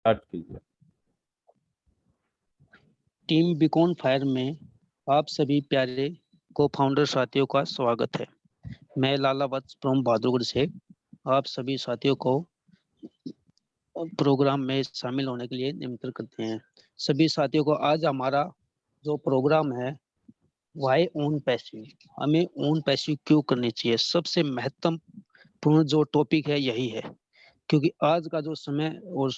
Start कीजिए। Team beacon fire में आप सभी प्यारे को फाउंडर साथियों का स्वागत है। मैं लाला वत्स फ्रॉम बहादुरगढ़ से आप सभी साथियों को प्रोग्राम में शामिल होने के लिए निमंत्रित करते हैं। सभी साथियों को आज हमारा जो प्रोग्राम है वाई ओन पैसिव, हमें ओन पैसिव क्यों करनी चाहिए, सबसे महत्वपूर्ण जो टॉपिक है यही है। क्योंकि आज का जो समय और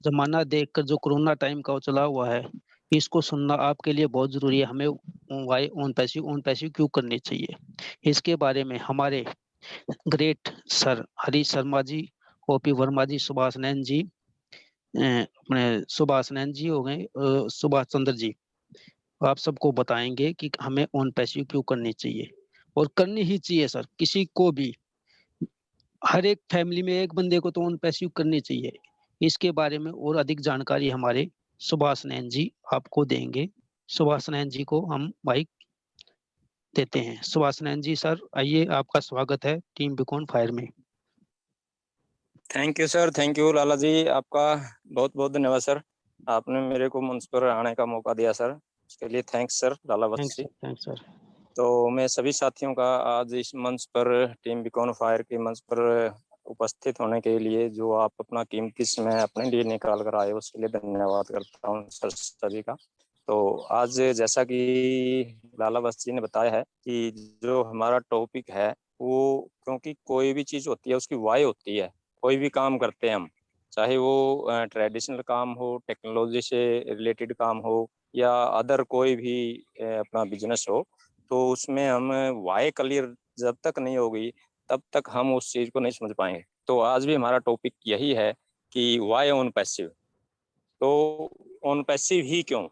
जमाना देखकर जो कोरोना टाइम का चला हुआ है, इसको सुनना आपके लिए बहुत जरूरी है। हमें वाई ओन पैसिव क्यों करनी चाहिए, इसके बारे में हमारे great sir Harish Sharma ji, OP Verma जी, सुभाष नैन जी, अपने सुभाष नैन जी हो गए, सुभाष चंद्र जी, आप सबको बताएंगे कि हमें ओन पैसिव क्यों करनी चाहिए। और करनी ही चाहिए सर, किसी को भी, हर एक फैमिली में एक बंदे को तो ओन पैसिव करनी चाहिए। इसके बारे में और अधिक जानकारी हमारे सुभाष नैन जी आपको देंगे। सुभाष नैन जी को हम माइक देते हैं। सुभाष नैन जी सर आइए, आपका स्वागत है टीम बीकॉन फायर में। Thank you sir, thank you Lala ji, आपका बहुत बहुत धन्यवाद सर। आपने मेरे को मंच पर आने का मौका दिया सर, उसके लिए thanks sir Lala Vats ji. Thanks sir. तो मैं सभी साथियों का आज इस मंच पर, टीम बीकॉन फायर के मंच पर उपस्थित होने के लिए जो आप अपना कीमती समय अपने लिए निकाल कर आए, उसके लिए धन्यवाद करता हूँ सर सभी का। तो आज जैसा कि लाला वत्स जी ने बताया है कि जो हमारा टॉपिक है वो, क्योंकि कोई भी चीज़ होती है उसकी वाई होती है। कोई भी काम करते हैं हम, चाहे वो ट्रेडिशनल काम हो, टेक्नोलॉजी से रिलेटेड काम हो, या अदर कोई भी अपना बिजनेस हो, तो उसमें हम वाई क्लियर जब तक नहीं होगी तब तक हम उस चीज़ को नहीं समझ पाएंगे। तो आज भी हमारा टॉपिक यही है कि वाई ऑन पैसिव। तो ऑन पैसिव ही क्यों,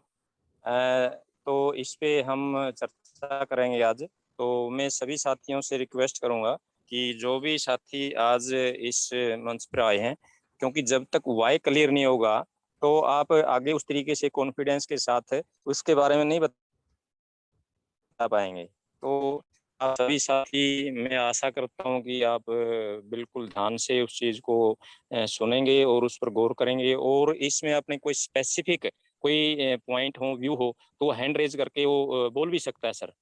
तो इस पे हम चर्चा करेंगे आज। तो मैं सभी साथियों से रिक्वेस्ट करूंगा कि जो भी साथी आज इस मंच पर आए हैं, क्योंकि जब तक वाई क्लियर नहीं होगा तो आप आगे उस तरीके से कॉन्फिडेंस के साथ उसके बारे में नहीं बता पाएंगे। तो आप सभी साथी, मैं आशा करता हूं कि आप बिल्कुल ध्यान से उस चीज़ को सुनेंगे और उस पर गौर करेंगे, और इसमें अपने कोई स्पेसिफिक कोई पॉइंट हो, व्यू हो, तो हैंड रेज करके वो बोल भी सकता है सर।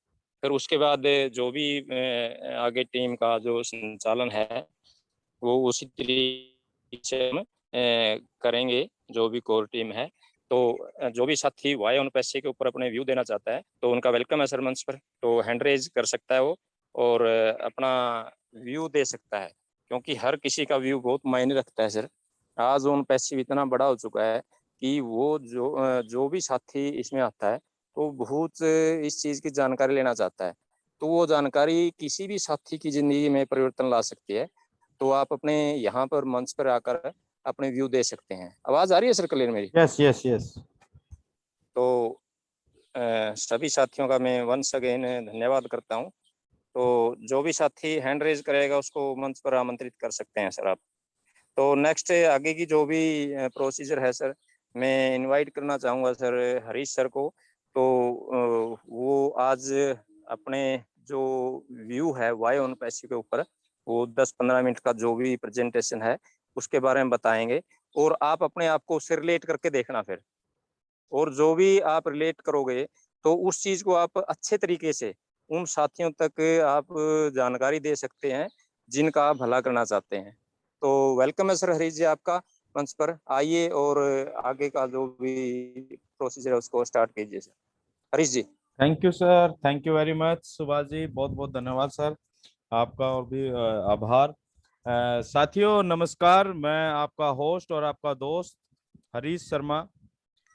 फिर उसके बाद जो भी आगे टीम का जो संचालन है वो उसी तरीके से हम करेंगे, जो भी कोर टीम है। तो जो भी साथी वाई ऑन पैसे के ऊपर अपने व्यू देना चाहता है तो उनका वेलकम है सर मंच पर। तो हैंड रेज कर सकता है वो और अपना व्यू दे सकता है, क्योंकि हर किसी का व्यू बहुत मायने रखता है सर। आज ऑन पैसिव इतना बड़ा हो चुका है कि वो जो भी साथी इसमें आता है तो बहुत इस चीज़ की जानकारी लेना चाहता है, तो वो जानकारी किसी भी साथी की ज़िंदगी में परिवर्तन ला सकती है। तो आप अपने यहाँ पर मंच पर आकर अपने व्यू दे सकते हैं। आवाज आ रही है सर क्लियर मेरी? Yes yes yes. तो सभी साथियों का मैं वंस अगेन धन्यवाद करता हूँ। तो जो भी साथी हैंड रेज करेगा उसको मंच पर आमंत्रित कर सकते हैं सर आप। तो नेक्स्ट आगे की जो भी प्रोसीजर है सर, मैं इनवाइट करना चाहूँगा सर हरीश सर को। तो वो आज अपने जो व्यू है वाई ऑन पैसिव के ऊपर, वो 10-15 मिनट का जो भी प्रेजेंटेशन है उसके बारे में बताएंगे, और आप अपने आप को उससे रिलेट करके देखना फिर। और जो भी आप रिलेट करोगे तो उस चीज़ को आप अच्छे तरीके से उन साथियों तक आप जानकारी दे सकते हैं जिनका आप भला करना चाहते हैं। तो वेलकम है सर हरीश जी आपका मंच पर। आइए और आगे का जो भी प्रोसीजर है उसको स्टार्ट कीजिए sir. Harish ji. Thank you sir, thank you very much Subhash ji, बहुत बहुत धन्यवाद सर आपका, और भी आभार। साथियों नमस्कार, मैं आपका होस्ट और आपका दोस्त Harish Sharma,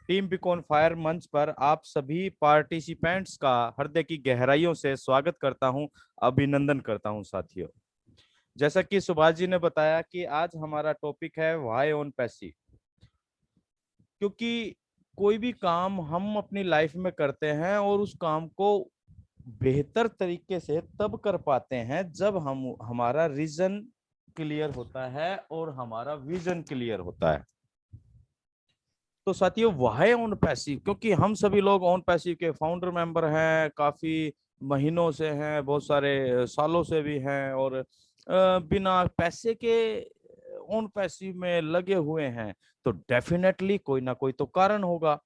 team beacon fire मंच पर आप सभी पार्टिसिपेंट्स का हृदय की गहराइयों से स्वागत करता हूं, अभिनंदन करता हूं। साथियों जैसा कि सुभाष जी ने बताया कि आज हमारा टॉपिक है वाई ऑन पैसिव। क्योंकि कोई भी काम हम अपनी लाइफ में करते हैं और उस काम को बेहतर तरीके से तब कर पाते हैं जब हमारा रीजन क्लियर होता है और हमारा विजन क्लियर होता है। तो साथियों वाई ऑन पैसिव, क्योंकि हम सभी लोग ऑन पैसिव के फाउंडर मेंबर हैं, काफी महीनों से हैं, बहुत सारे सालों से भी हैं, और बिना पैसे के ऑन पैसिव में लगे हुए हैं। तो डेफिनेटली कोई ना कोई तो कारण होगा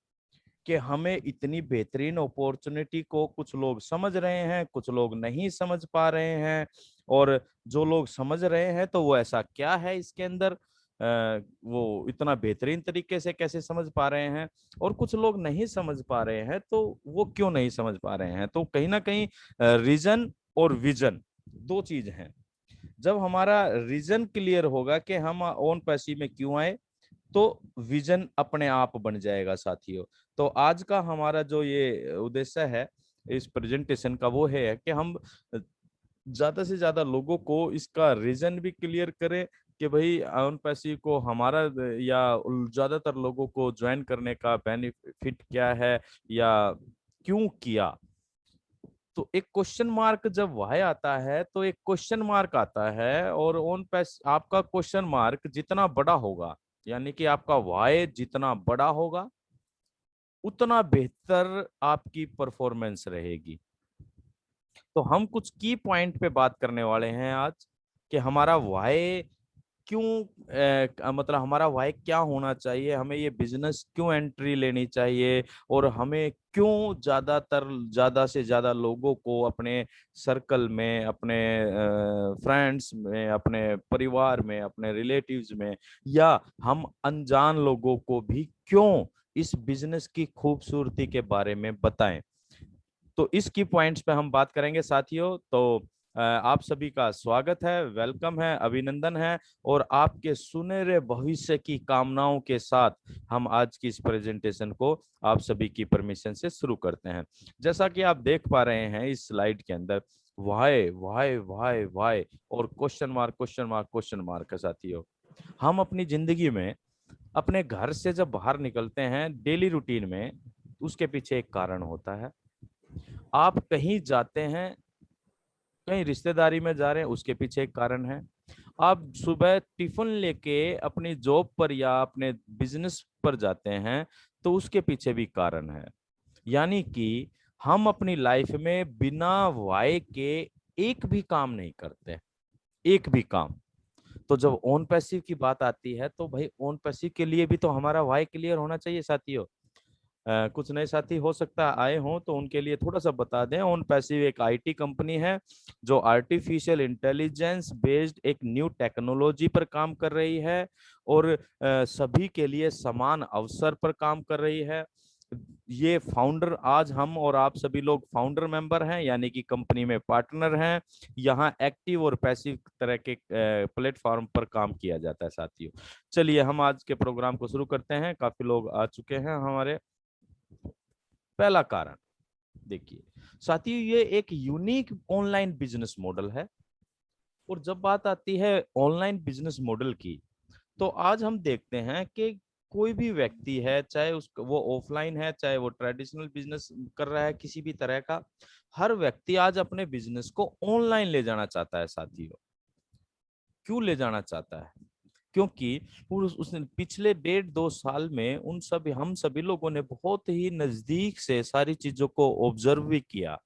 कि हमें इतनी बेहतरीन अपॉर्चुनिटी को कुछ लोग समझ रहे हैं, कुछ लोग नहीं समझ पा रहे हैं। और जो लोग समझ रहे हैं तो वो ऐसा क्या है इसके अंदर, वो इतना बेहतरीन तरीके से कैसे समझ पा रहे हैं। और कुछ लोग नहीं समझ पा रहे हैं तो वो क्यों नहीं समझ पा रहे हैं। तो कहीं ना कहीं रीजन और विजन दो चीज हैं। जब हमारा रीजन क्लियर होगा कि हम ओन पैसिव में क्यों आए, तो विजन अपने आप बन जाएगा साथियों। तो आज का हमारा जो ये उद्देश्य है इस प्रेजेंटेशन का, वो है कि हम ज्यादा से ज्यादा लोगों को इसका रीजन भी क्लियर करें कि भाई ओन पैसिव को हमारा या ज्यादातर लोगों को ज्वाइन करने का बेनिफिट क्या है या क्यों किया। तो एक क्वेश्चन मार्क जब वाय आता है तो एक क्वेश्चन मार्क आता है, और ऑन पैस आपका क्वेश्चन मार्क जितना बड़ा होगा, यानी कि आपका वाय जितना बड़ा होगा, उतना बेहतर आपकी परफॉर्मेंस रहेगी। तो हम कुछ की पॉइंट पे बात करने वाले हैं आज कि हमारा वाय क्यों, मतलब हमारा वाय क्या होना चाहिए, हमें ये बिजनेस क्यों एंट्री लेनी चाहिए, और हमें क्यों ज्यादा से ज्यादा लोगों को अपने सर्कल में, अपने फ्रेंड्स में, अपने परिवार में, अपने रिलेटिव्स में, या हम अनजान लोगों को भी क्यों इस बिजनेस की खूबसूरती के बारे में बताएं। तो इसकी पॉइंट्स पे हम बात करेंगे साथियों। तो आप सभी का स्वागत है, वेलकम है, अभिनंदन है। और आपके सुनहरे भविष्य की कामनाओं के साथ हम आज की इस प्रेजेंटेशन को आप सभी की परमिशन से शुरू करते हैं। जैसा कि आप देख पा रहे हैं इस स्लाइड के अंदर, वाई वाई वाई वाई और question mark question mark question mark है साथियों। हम अपनी जिंदगी में अपने घर से जब बाहर निकलते हैं डेली रूटीन में, उसके पीछे एक कारण होता है। आप कहीं जाते हैं, कहीं रिश्तेदारी में जा रहे हैं, उसके पीछे एक कारण है। आप सुबह टिफिन लेके अपनी जॉब पर या अपने बिजनेस पर जाते हैं, तो उसके पीछे भी कारण है। यानी कि हम अपनी लाइफ में बिना वाय के एक भी काम नहीं करते, एक भी काम। तो जब ओन पैसिव की बात आती है तो भाई ओन पैसिव के लिए भी तो हमारा वाय क्लियर होना चाहिए साथियों। कुछ नए साथी हो सकता है आए हों, तो उनके लिए थोड़ा सा बता दें। ओन पैसिव एक आईटी कंपनी है जो आर्टिफिशियल इंटेलिजेंस बेस्ड एक न्यू टेक्नोलॉजी पर काम कर रही है, और सभी के लिए समान अवसर पर काम कर रही है। ये फाउंडर, आज हम और आप सभी लोग फाउंडर मेंबर हैं, यानी कि कंपनी में पार्टनर हैं। यहाँ एक्टिव और पैसिव तरह के प्लेटफॉर्म पर काम किया जाता है साथियों। चलिए हम आज के प्रोग्राम को शुरू करते हैं। काफी लोग आ चुके हैं हमारे। पहला कारण देखिए साथियों, ये एक यूनिक ऑनलाइन बिजनेस मॉडल है। और जब बात आती है ऑनलाइन बिजनेस मॉडल की, तो आज हम देखते हैं कि कोई भी व्यक्ति है, चाहे वो ऑफलाइन है, चाहे वो ट्रेडिशनल बिजनेस कर रहा है किसी भी तरह का, हर व्यक्ति आज अपने बिजनेस को ऑनलाइन ले जाना चाहता है साथियों। क्यों ले जाना चाहता है? क्योंकि उसने पिछले 1.5-2 साल में हम सभी लोगों ने बहुत ही नजदीक से सारी चीजों को ऑब्जर्व भी किया।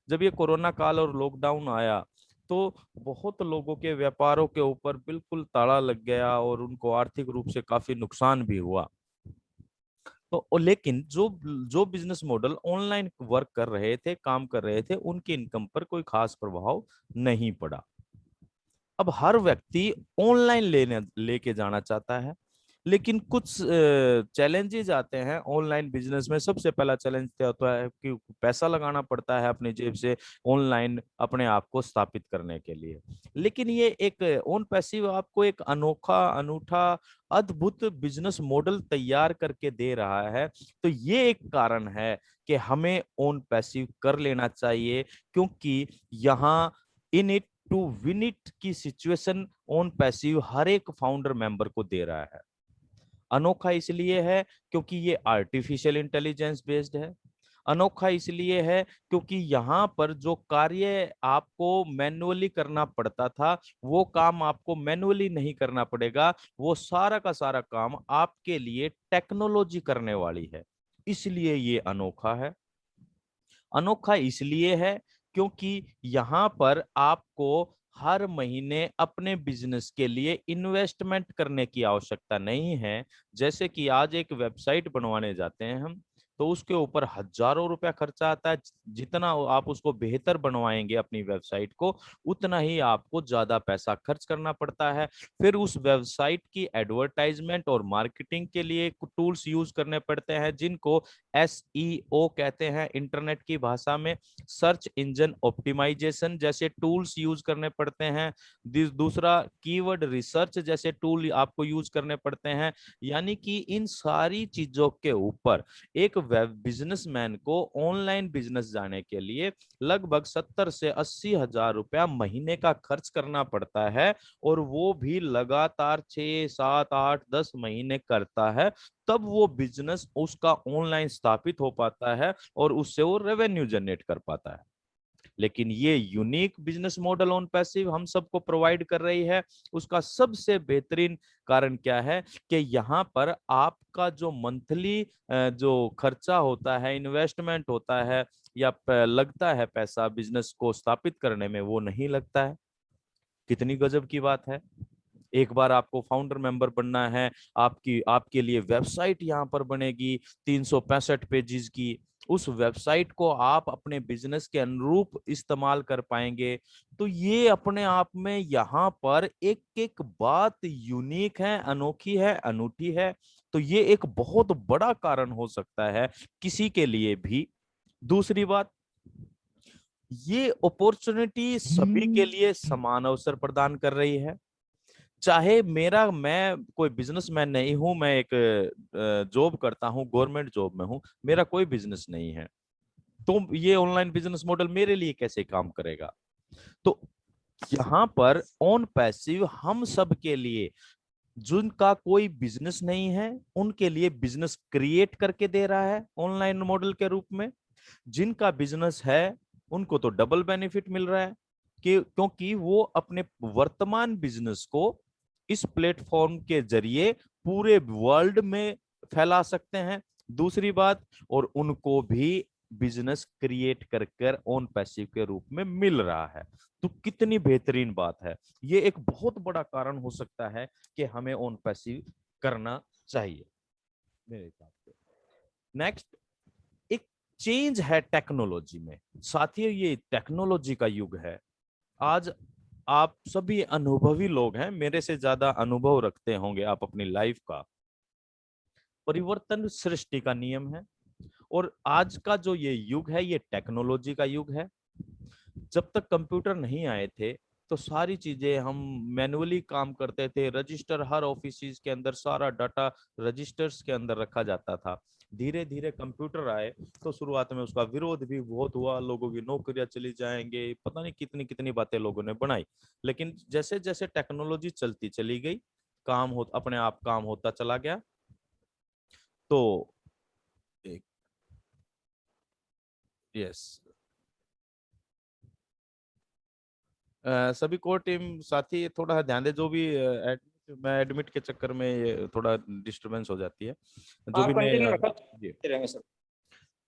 जब ये कोरोना काल और लॉकडाउन आया, तो बहुत लोगों के व्यापारों के ऊपर बिल्कुल ताला लग गया और उनको आर्थिक रूप से काफी नुकसान भी हुआ। तो लेकिन जो जो बिजनेस मॉडल ऑनलाइन वर्क कर रहे थे, काम कर रहे थे, उनकी इनकम पर कोई खास प्रभाव नहीं पड़ा। अब हर व्यक्ति ऑनलाइन लेके जाना चाहता है, लेकिन कुछ चैलेंजेस आते हैं ऑनलाइन बिजनेस में। सबसे पहला चैलेंज क्या होता है कि पैसा लगाना पड़ता है अपनी जेब से ऑनलाइन अपने आप को स्थापित करने के लिए। लेकिन ये एक ओन पैसिव आपको एक अनोखा, अनूठा, अद्भुत बिजनेस मॉडल तैयार करके दे रहा है। तो ये एक कारण है कि हमें ओन पैसिव कर लेना चाहिए, क्योंकि यहाँ in it to win it की सिचुएशन ओन पैसिव हर एक फाउंडर मेंबर को दे रहा है। अनोखा इसलिए है क्योंकि ये आर्टिफिशियल इंटेलिजेंस बेस्ड है। अनोखा इसलिए है क्योंकि यहाँ पर जो कार्य आपको मैन्युअली करना पड़ता था, वो काम आपको मैन्युअली नहीं करना पड़ेगा। वो सारा का सारा काम आपके लिए टेक्नोलॉजी करने वाली है, इसलिए ये अनोखा है। अनोखा इसलिए है क्योंकि यहाँ पर आपको हर महीने अपने बिजनेस के लिए इन्वेस्टमेंट करने की आवश्यकता नहीं है। जैसे कि आज एक वेबसाइट बनवाने जाते हैं हम, तो उसके ऊपर हजारों रुपया खर्चा आता है। जितना आप उसको बेहतर बनवाएंगे अपनी वेबसाइट को, उतना ही आपको ज्यादा पैसा खर्च करना पड़ता है। फिर उस वेबसाइट की एडवर्टाइजमेंट और मार्केटिंग के लिए टूल्स यूज करने पड़ते हैं, जिनको SEO कहते हैं इंटरनेट की भाषा में। सर्च इंजन ऑप्टिमाइजेशन जैसे टूल्स यूज करने पड़ते हैं। दूसरा, कीवर्ड रिसर्च जैसे टूल आपको यूज करने पड़ते हैं। यानी कि इन सारी चीजों के ऊपर एक वेब बिजनेसमैन को ऑनलाइन बिजनेस जाने के लिए लगभग 70 से 80 हजार रुपया महीने का खर्च करना पड़ता है। और वो भी लगातार 6, 7, 8, 10 महीने करता है, तब वो बिजनेस उसका ऑनलाइन स्थापित हो पाता है और उससे वो रेवेन्यू जनरेट कर पाता है। लेकिन ये unique business model on passive हम सबको प्रोवाइड कर रही है। उसका सबसे बेहतरीन कारण क्या है कि यहाँ पर आपका जो मंथली जो खर्चा होता है, इन्वेस्टमेंट होता है या लगता है पैसा बिजनेस को स्थापित करने में, वो नहीं लगता है। कितनी गजब की बात है। एक बार आपको फाउंडर मेंबर बनना है, आपके लिए वेबसाइट यहाँ पर बनेगी 365 पेजेस की। उस वेबसाइट को आप अपने बिजनेस के अनुरूप इस्तेमाल कर पाएंगे। तो ये अपने आप में यहाँ पर एक एक बात यूनिक है, अनोखी है, अनूठी है। तो ये एक बहुत बड़ा कारण हो सकता है किसी के लिए भी। दूसरी बात, ये अपॉर्चुनिटी सभी के लिए समान अवसर प्रदान कर रही है। चाहे मैं कोई बिजनेसमैन नहीं हूं, मैं एक जॉब करता हूं, गवर्नमेंट जॉब में हूं, मेरा कोई बिजनेस नहीं है, तो ये ऑनलाइन बिजनेस मॉडल मेरे लिए कैसे काम करेगा? तो यहाँ पर ऑन पैसिव हम सब के लिए, जिनका कोई बिजनेस नहीं है उनके लिए बिजनेस क्रिएट करके दे रहा है ऑनलाइन मॉडल के रूप में। जिनका बिजनेस है उनको तो डबल बेनिफिट मिल रहा है, क्योंकि वो अपने वर्तमान बिजनेस को इस प्लेटफॉर्म के जरिए पूरे वर्ल्ड में फैला सकते हैं। दूसरी बात, और उनको भी बिजनेस क्रिएट कर कर ऑन पैसिव के रूप में मिल रहा है। तो कितनी बेहतरीन बात है। ये एक बहुत बड़ा कारण हो सकता है कि हमें ऑन पैसिव करना चाहिए मेरे हिसाब से। नेक्स्ट, एक चेंज है टेक्नोलॉजी में। साथियों, ये टेक्नोलॉजी का युग है। आज आप सभी अनुभवी लोग हैं, मेरे से ज्यादा अनुभव रखते होंगे आप अपनी लाइफ का। परिवर्तन सृष्टि का नियम है, और आज का जो ये युग है, ये टेक्नोलॉजी का युग है। जब तक कंप्यूटर नहीं आए थे, तो सारी चीजें हम मैनुअली काम करते थे। रजिस्टर, हर ऑफिस के अंदर सारा डाटा रजिस्टर्स के अंदर रखा जाता था। धीरे धीरे कंप्यूटर आए, तो शुरुआत में उसका विरोध भी बहुत हुआ, लोगों की नौकरियां चली जाएंगे, पता नहीं कितनी कितनी बातें लोगों ने बनाई। लेकिन जैसे जैसे टेक्नोलॉजी चलती चली गई, अपने आप काम होता चला गया। तो यस, सभी कोर टीम साथी थोड़ा ध्यान दे। जो भी मैं एडमिट के चक्कर में ये थोड़ा डिस्टरबेंस हो जाती है, जो आप भी कंटिन्यू नए जी। रखते रहेंगे सर।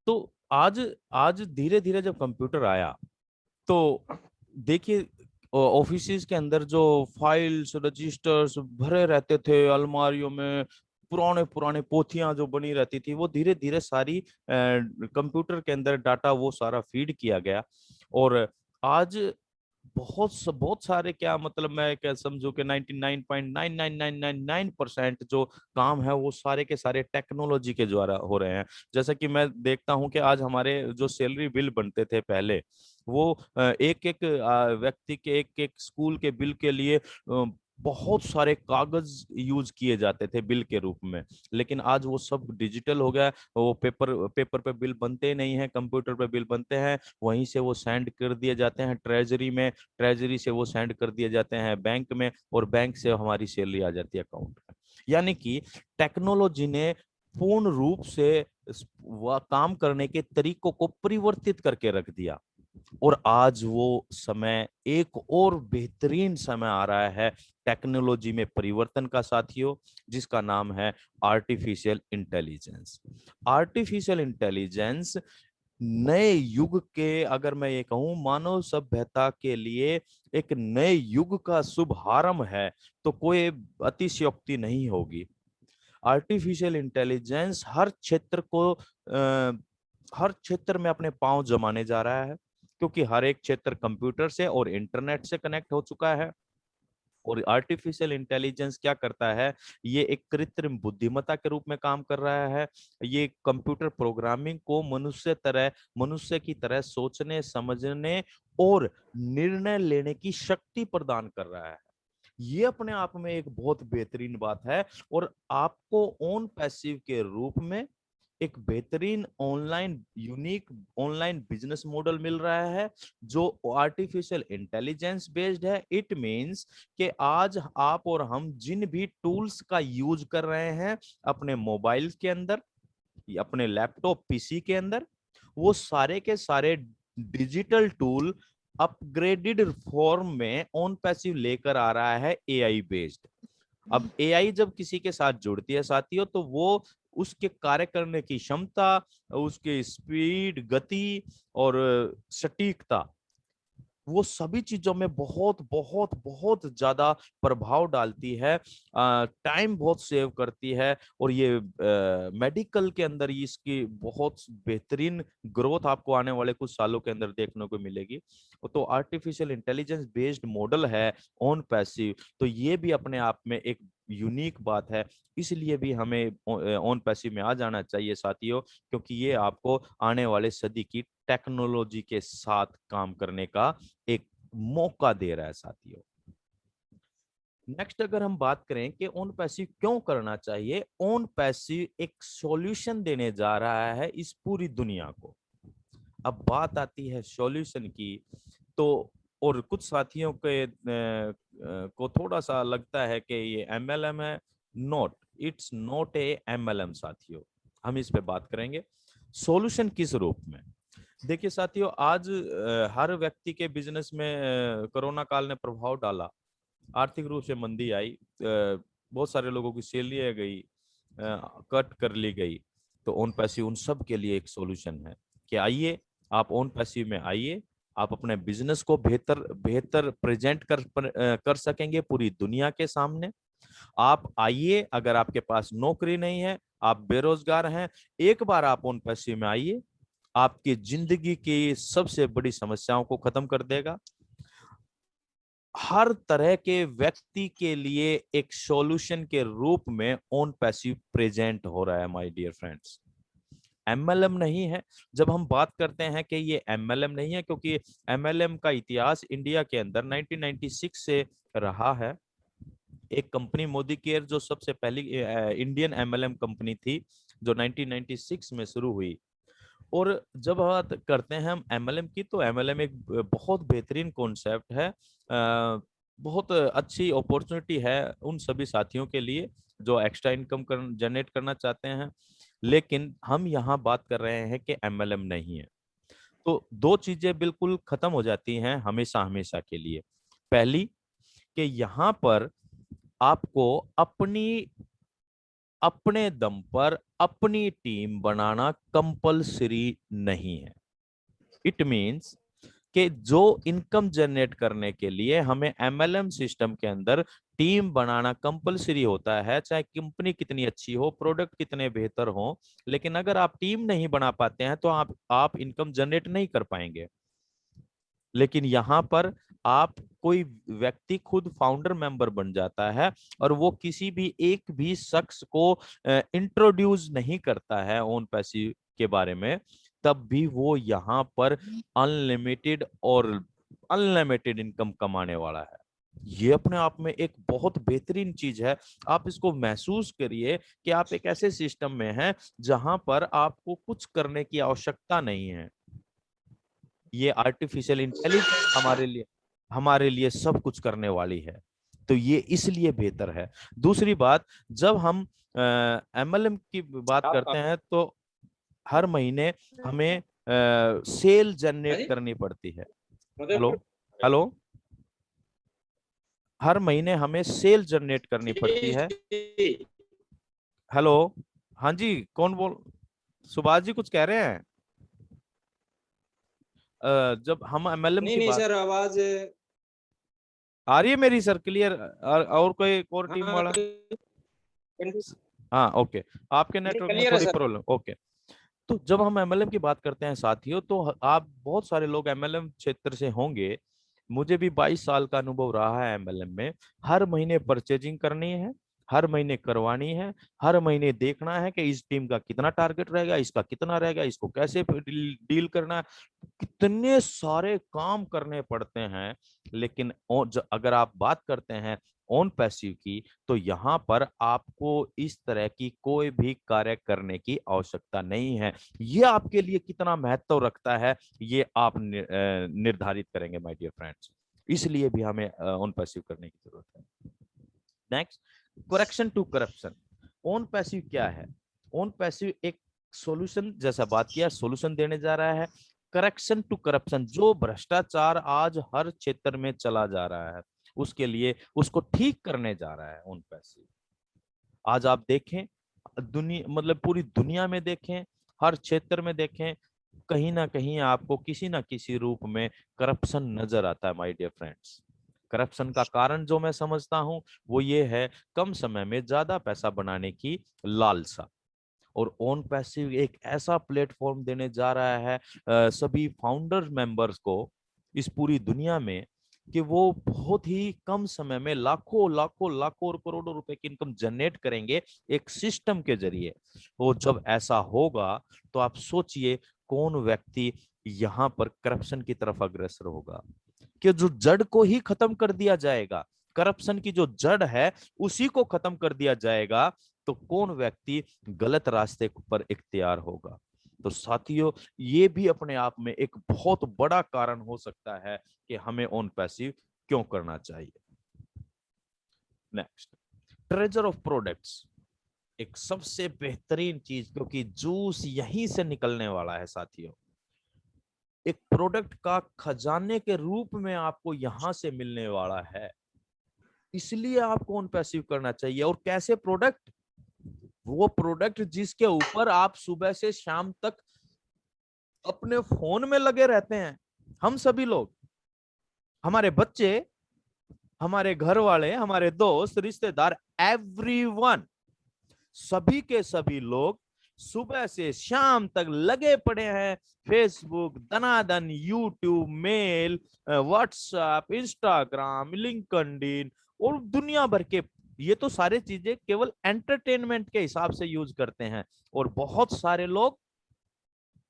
तो आज आज धीरे धीरे जब कंप्यूटर आया, तो देखिए ऑफिस के अंदर जो फाइल्स, रजिस्टर्स भरे रहते थे अलमारियों में, पुराने पुराने पोथियां जो बनी रहती थी, वो धीरे धीरे सारी कंप्यूटर के अंदर डाटा वो सारा फीड किया गया। और आज बहुत सारे, क्या मतलब, मैं क्या समझू कि 99.99999% जो काम है वो सारे के सारे टेक्नोलॉजी के द्वारा हो रहे हैं। जैसा कि मैं देखता हूं कि आज हमारे जो सैलरी बिल बनते थे पहले, वो एक एक व्यक्ति के, एक एक स्कूल के बिल के लिए बहुत सारे कागज यूज किए जाते थे बिल के रूप में। लेकिन आज वो सब डिजिटल हो गया। वो पेपर पेपर पे बिल बनते नहीं हैं, कंप्यूटर पे बिल बनते हैं। वहीं से वो सेंड कर दिए जाते हैं ट्रेजरी में, ट्रेजरी से वो सेंड कर दिए जाते हैं बैंक में, और बैंक से हमारी सैलरी आ जाती है अकाउंट में। यानी कि टेक्नोलॉजी ने पूर्ण रूप से वह काम करने के तरीकों को परिवर्तित करके रख दिया। और आज वो समय, एक और बेहतरीन समय आ रहा है टेक्नोलॉजी में परिवर्तन का साथियों, जिसका नाम है आर्टिफिशियल इंटेलिजेंस। आर्टिफिशियल इंटेलिजेंस नए युग के, अगर मैं ये कहूं मानव सभ्यता के लिए एक नए युग का शुभारंभ है, तो कोई अतिशयोक्ति नहीं होगी। आर्टिफिशियल इंटेलिजेंस हर क्षेत्र में अपने पांव जमाने जा रहा है, क्योंकि हर एक क्षेत्र कंप्यूटर से और इंटरनेट से कनेक्ट हो चुका है। और आर्टिफिशियल इंटेलिजेंस क्या करता है, ये एक कृत्रिम बुद्धिमत्ता के रूप में काम कर रहा है। ये कंप्यूटर प्रोग्रामिंग को मनुष्य की तरह सोचने, समझने और निर्णय लेने की शक्ति प्रदान कर रहा है। ये अपने आप में एक बहुत बेहतरीन बात है। और आपको ऑन पैसिव के रूप में एक बेहतरीन यूनिक ऑनलाइन बिजनेस मॉडल मिल रहा है, जो आर्टिफिशियल इंटेलिजेंस बेस्ड है। इट मींस कि आज आप और हम जिन भी टूल्स का यूज कर रहे हैं अपने मोबाइल के अंदर, अपने लैपटॉप पीसी के अंदर, वो सारे के सारे डिजिटल टूल अपग्रेडेड फॉर्म में ऑन पैसिव लेकर आ रहा है, एआई बेस्ड। अब एआई जब किसी के साथ जुड़ती है साथियों, तो वो उसके कार्य करने की क्षमता, उसके स्पीड, गति और सटीकता, वो सभी चीजों में बहुत बहुत बहुत ज्यादा प्रभाव डालती है। टाइम बहुत सेव करती है। और ये मेडिकल के अंदर इसकी बहुत बेहतरीन ग्रोथ आपको आने वाले कुछ सालों के अंदर देखने को मिलेगी। तो आर्टिफिशियल इंटेलिजेंस बेस्ड मॉडल है ऑन पैसिव, तो ये भी अपने आप में एक यूनिक बात है। इसलिए भी हमें ऑन पैसिव में आ जाना चाहिए साथियों, क्योंकि ये आपको आने वाले सदी की टेक्नोलॉजी के साथ काम करने का एक मौका दे रहा है साथियों। नेक्स्ट अगर हम बात करें कि ऑन पैसिव क्यों करना चाहिए, ऑन पैसिव एक सॉल्यूशन देने जा रहा है इस पूरी दुनिया को। अब बात आती है सॉल्यूशन की, तो और कुछ साथियों के को थोड़ा सा लगता है कि ये एमएलएम है। Not, it's not a MLM साथियों। हम इस पे बात करेंगे सॉल्यूशन किस रूप में। देखिए साथियों, आज हर व्यक्ति के बिजनेस में कोरोना काल ने प्रभाव डाला। आर्थिक रूप से मंदी आई, बहुत सारे लोगों की सैलरी गई, कट कर ली गई। तो ऑन पैसिव उन सब के लिए एक सॉल्यूशन है कि आइए, आप ऑन पैसिव में आइए, आप अपने बिजनेस को बेहतर बेहतर प्रेजेंट कर सकेंगे पूरी दुनिया के सामने। आप आइए, अगर आपके पास नौकरी नहीं है, आप बेरोजगार हैं, एक बार आप ऑन पैसिव में आइए, आपकी जिंदगी की सबसे बड़ी समस्याओं को खत्म कर देगा। हर तरह के व्यक्ति के लिए एक सॉल्यूशन के रूप में ऑन पैसिव प्रेजेंट हो रहा है माय डियर फ्रेंड्स। एमएलएम नहीं है। जब हम बात करते हैं कि ये एमएलएम नहीं है, क्योंकि एमएलएम का इतिहास इंडिया के अंदर 1996 से रहा है। एक कंपनी मोदी केयर जो सबसे पहली इंडियन एमएलएम कंपनी थी, जो 1996 में शुरू हुई। और जब बात करते हैं हम एमएलएम की, तो एमएलएम एक बहुत बेहतरीन कॉन्सेप्ट है, बहुत अच्छी अपॉर्चुनिटी है उन सभी साथियों के लिए जो एक्स्ट्रा इनकम जनरेट करना चाहते हैं। लेकिन हम यहाँ बात कर रहे हैं कि एमएलएम नहीं है। तो दो चीजें बिल्कुल खत्म हो जाती हैं हमेशा हमेशा के लिए। पहली, कि यहाँ पर आपको अपने दम पर अपनी टीम बनाना कंपलसरी नहीं है। इट मींस कि जो इनकम जनरेट करने के लिए हमें एमएलएम सिस्टम के अंदर टीम बनाना कंपलसरी होता है, चाहे कंपनी कितनी अच्छी हो, प्रोडक्ट कितने बेहतर हो, लेकिन अगर आप टीम नहीं बना पाते हैं तो आप इनकम जनरेट नहीं कर पाएंगे। लेकिन यहाँ पर आप कोई व्यक्ति खुद फाउंडर मेंबर बन जाता है और वो किसी भी एक भी शख्स को इंट्रोड्यूस नहीं करता है ऑन पैसिव के बारे में, तब भी वो यहाँ पर अनलिमिटेड इनकम कमाने वाला है। ये अपने आप में एक बहुत बेहतरीन चीज है। आप इसको महसूस करिए कि आप एक ऐसे सिस्टम में हैं जहां पर आपको कुछ करने की आवश्यकता नहीं है। ये आर्टिफिशियल इंटेलिजेंस हमारे लिए सब कुछ करने वाली है। तो ये इसलिए बेहतर है। दूसरी बात, जब हम एमएलएम की बात करते हैं, तो हर महीने हमें सेल जनरेट करनी पड़ती है। हेलो हेलो, हर महीने हमें सेल जनरेट करनी पड़ती है। हेलो, हाँ जी, कौन बोल, सुभाष जी कुछ कह रहे हैं? जब हम एमएलएम नहीं की नहीं बात, सर, आवाज। आ रही है मेरी सर क्लियर? और कोई और टीम हाँ वाला? हाँ ओके, आपके नेटवर्क में क्लियर है थोड़ी सर। Problem, okay. तो जब हम एमएलएम की बात करते हैं साथियों, तो आप बहुत सारे लोग एमएलएम क्षेत्र से होंगे। मुझे भी 22 साल का अनुभव रहा है एमएलएम में। हर महीने परचेजिंग करनी है, हर महीने करवानी है, हर महीने देखना है कि इस टीम का कितना टारगेट रहेगा, इसका कितना रहेगा, इसको कैसे डील करना है। कितने सारे काम करने पड़ते हैं। लेकिन अगर आप बात करते हैं ऑन पैसिव की, तो यहाँ पर आपको इस तरह की कोई भी कार्य करने की आवश्यकता नहीं है। ये आपके लिए कितना महत्व रखता है, ये आप निर्धारित करेंगे माय डियर फ्रेंड्स। इसलिए भी हमें ऑन पैसिव करने की जरूरत है। Next, correction to corruption. OnPassive क्या है? ऑन पैसिव एक सॉल्यूशन, जैसा बात किया, सॉल्यूशन देने जा रहा है। करेक्शन टू करप्शन, जो भ्रष्टाचार आज हर क्षेत्र में चला जा रहा है, उसके लिए उसको ठीक करने जा रहा है ऑन पैसिव। आज आप देखें, दुनिया मतलब पूरी दुनिया में देखें, हर क्षेत्र में देखें, कहीं ना कहीं आपको किसी ना किसी रूप में करप्शन नजर आता है माय डियर फ्रेंड्स। करप्शन का कारण जो मैं समझता हूं वो ये है, कम समय में ज्यादा पैसा बनाने की लालसा। और ऑन पैसिव एक ऐसा प्लेटफॉर्म देने जा रहा है सभी फाउंडर मेंबर्स को इस पूरी दुनिया में, कि वो बहुत ही कम समय में लाखों लाखों लाखों और करोड़ों रुपए की इनकम जनरेट करेंगे एक सिस्टम के जरिए। वो जब ऐसा होगा तो आप सोचिए कौन व्यक्ति यहाँ पर करप्शन की तरफ अग्रसर होगा, कि जो जड़ को ही खत्म कर दिया जाएगा, करप्शन की जो जड़ है उसी को खत्म कर दिया जाएगा, तो कौन व्यक्ति गलत रास्ते पर इख्तियार होगा। तो साथियों, ये भी अपने आप में एक बहुत बड़ा कारण हो सकता है कि हमें ऑन पैसिव क्यों करना चाहिए। Next, treasure of products. एक सबसे बेहतरीन चीज, क्योंकि जूस यहीं से निकलने वाला है साथियों। एक प्रोडक्ट का खजाने के रूप में आपको यहां से मिलने वाला है, इसलिए आपको ऑन पैसिव करना चाहिए। और कैसे प्रोडक्ट? वो प्रोडक्ट जिसके ऊपर आप सुबह से शाम तक अपने फोन में लगे रहते हैं। हम सभी लोग, हमारे बच्चे, हमारे घर वाले, हमारे दोस्त, रिश्तेदार, एवरीवन, सभी के सभी लोग सुबह से शाम तक लगे पड़े हैं। फेसबुक, दनादन, YouTube, mail, WhatsApp, Instagram, LinkedIn और दुनिया भर के, ये तो सारे चीजें केवल एंटरटेनमेंट के हिसाब से यूज करते हैं। और बहुत सारे लोग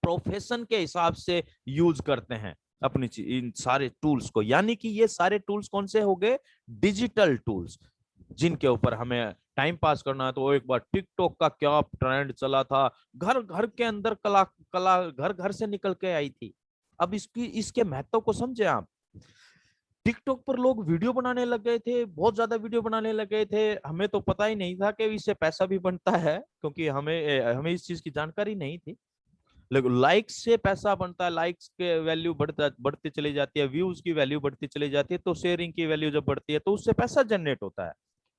प्रोफेशन के हिसाब से यूज करते हैं अपनी इन सारे टूल्स को। यानी कि ये सारे टूल्स कौन से हो गए? डिजिटल टूल्स, जिनके ऊपर हमें टाइम पास करना है। तो एक बार टिकटॉक का क्या ट्रेंड चला था, घर घर के अंदर कला कला घर घर से निकल के आई थी। अब इसके महत्व को समझे आप। टिकटॉक पर लोग वीडियो बनाने लग गए थे, बहुत ज्यादा वीडियो बनाने लग गए थे। हमें तो पता ही नहीं था कि इससे पैसा भी बनता है, क्योंकि हमें इस चीज की जानकारी नहीं थी। लेकिन लाइक्स से पैसा बनता है, लाइक्स के वैल्यू बढ़ती चली जाती है, व्यूज की वैल्यू बढ़ती चली जाती है, तो शेयरिंग की वैल्यू जब बढ़ती है तो उससे पैसा जनरेट होता है।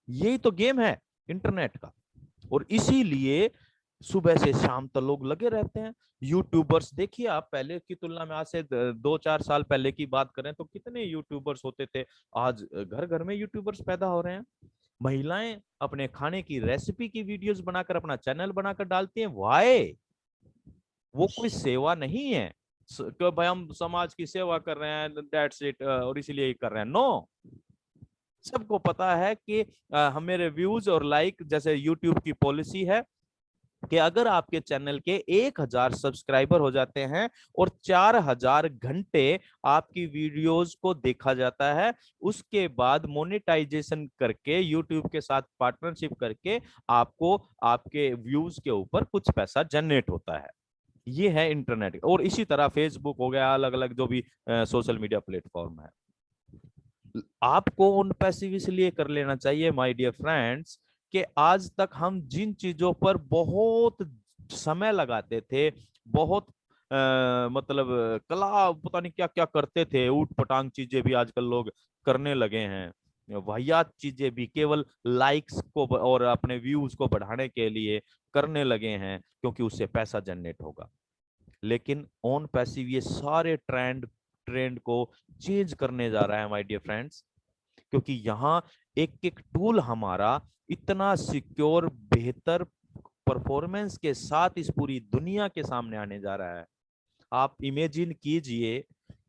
यही तो गेम है इंटरनेट का। और इसीलिए सुबह से शाम तक लोग लगे रहते हैं। यूट्यूबर्स देखिए आप, पहले की तुलना में आज से 2-4 साल पहले की बात करें तो कितने यूट्यूबर्स होते थे। आज घर घर में यूट्यूबर्स पैदा हो रहे हैं। महिलाएं अपने खाने की रेसिपी की वीडियोस बनाकर अपना चैनल बनाकर डालती हैं। वाई? वो कोई सेवा नहीं है कि भाई हम समाज की सेवा कर रहे हैं, दैट्स इट, और इसीलिए कर रहे हैं। नो, सबको पता है कि मेरे व्यूज और लाइक, जैसे यूट्यूब की पॉलिसी है कि अगर आपके चैनल के 1000 सब्सक्राइबर हो जाते हैं और 4000 घंटे आपकी वीडियोस को देखा जाता है, उसके बाद मोनेटाइजेशन करके यूट्यूब के साथ पार्टनरशिप करके आपको आपके व्यूज के ऊपर कुछ पैसा जनरेट होता है। ये है इंटरनेट। और इसी तरह फेसबुक हो गया, अलग अलग जो भी सोशल मीडिया प्लेटफॉर्म है। आपको उन पैसिव इसलिए कर लेना चाहिए माय डियर फ्रेंड्स, कि आज तक हम जिन चीजों पर बहुत समय लगाते थे, बहुत मतलब कला पता नहीं क्या क्या करते थे, ऊट पटांग चीजें भी आजकल लोग करने लगे हैं, वाहियात चीजें भी केवल लाइक्स को और अपने व्यूज को बढ़ाने के लिए करने लगे हैं, क्योंकि उससे पैसा जनरेट होगा। लेकिन ऑन पैसिव ये सारे ट्रेंड को चेंज करने जा रहा है माय डियर फ्रेंड्स, क्योंकि यहाँ एक एक टूल हमारा इतना सिक्योर, बेहतर परफॉर्मेंस के साथ इस पूरी दुनिया के सामने आने जा रहा है। आप इमेजिन कीजिए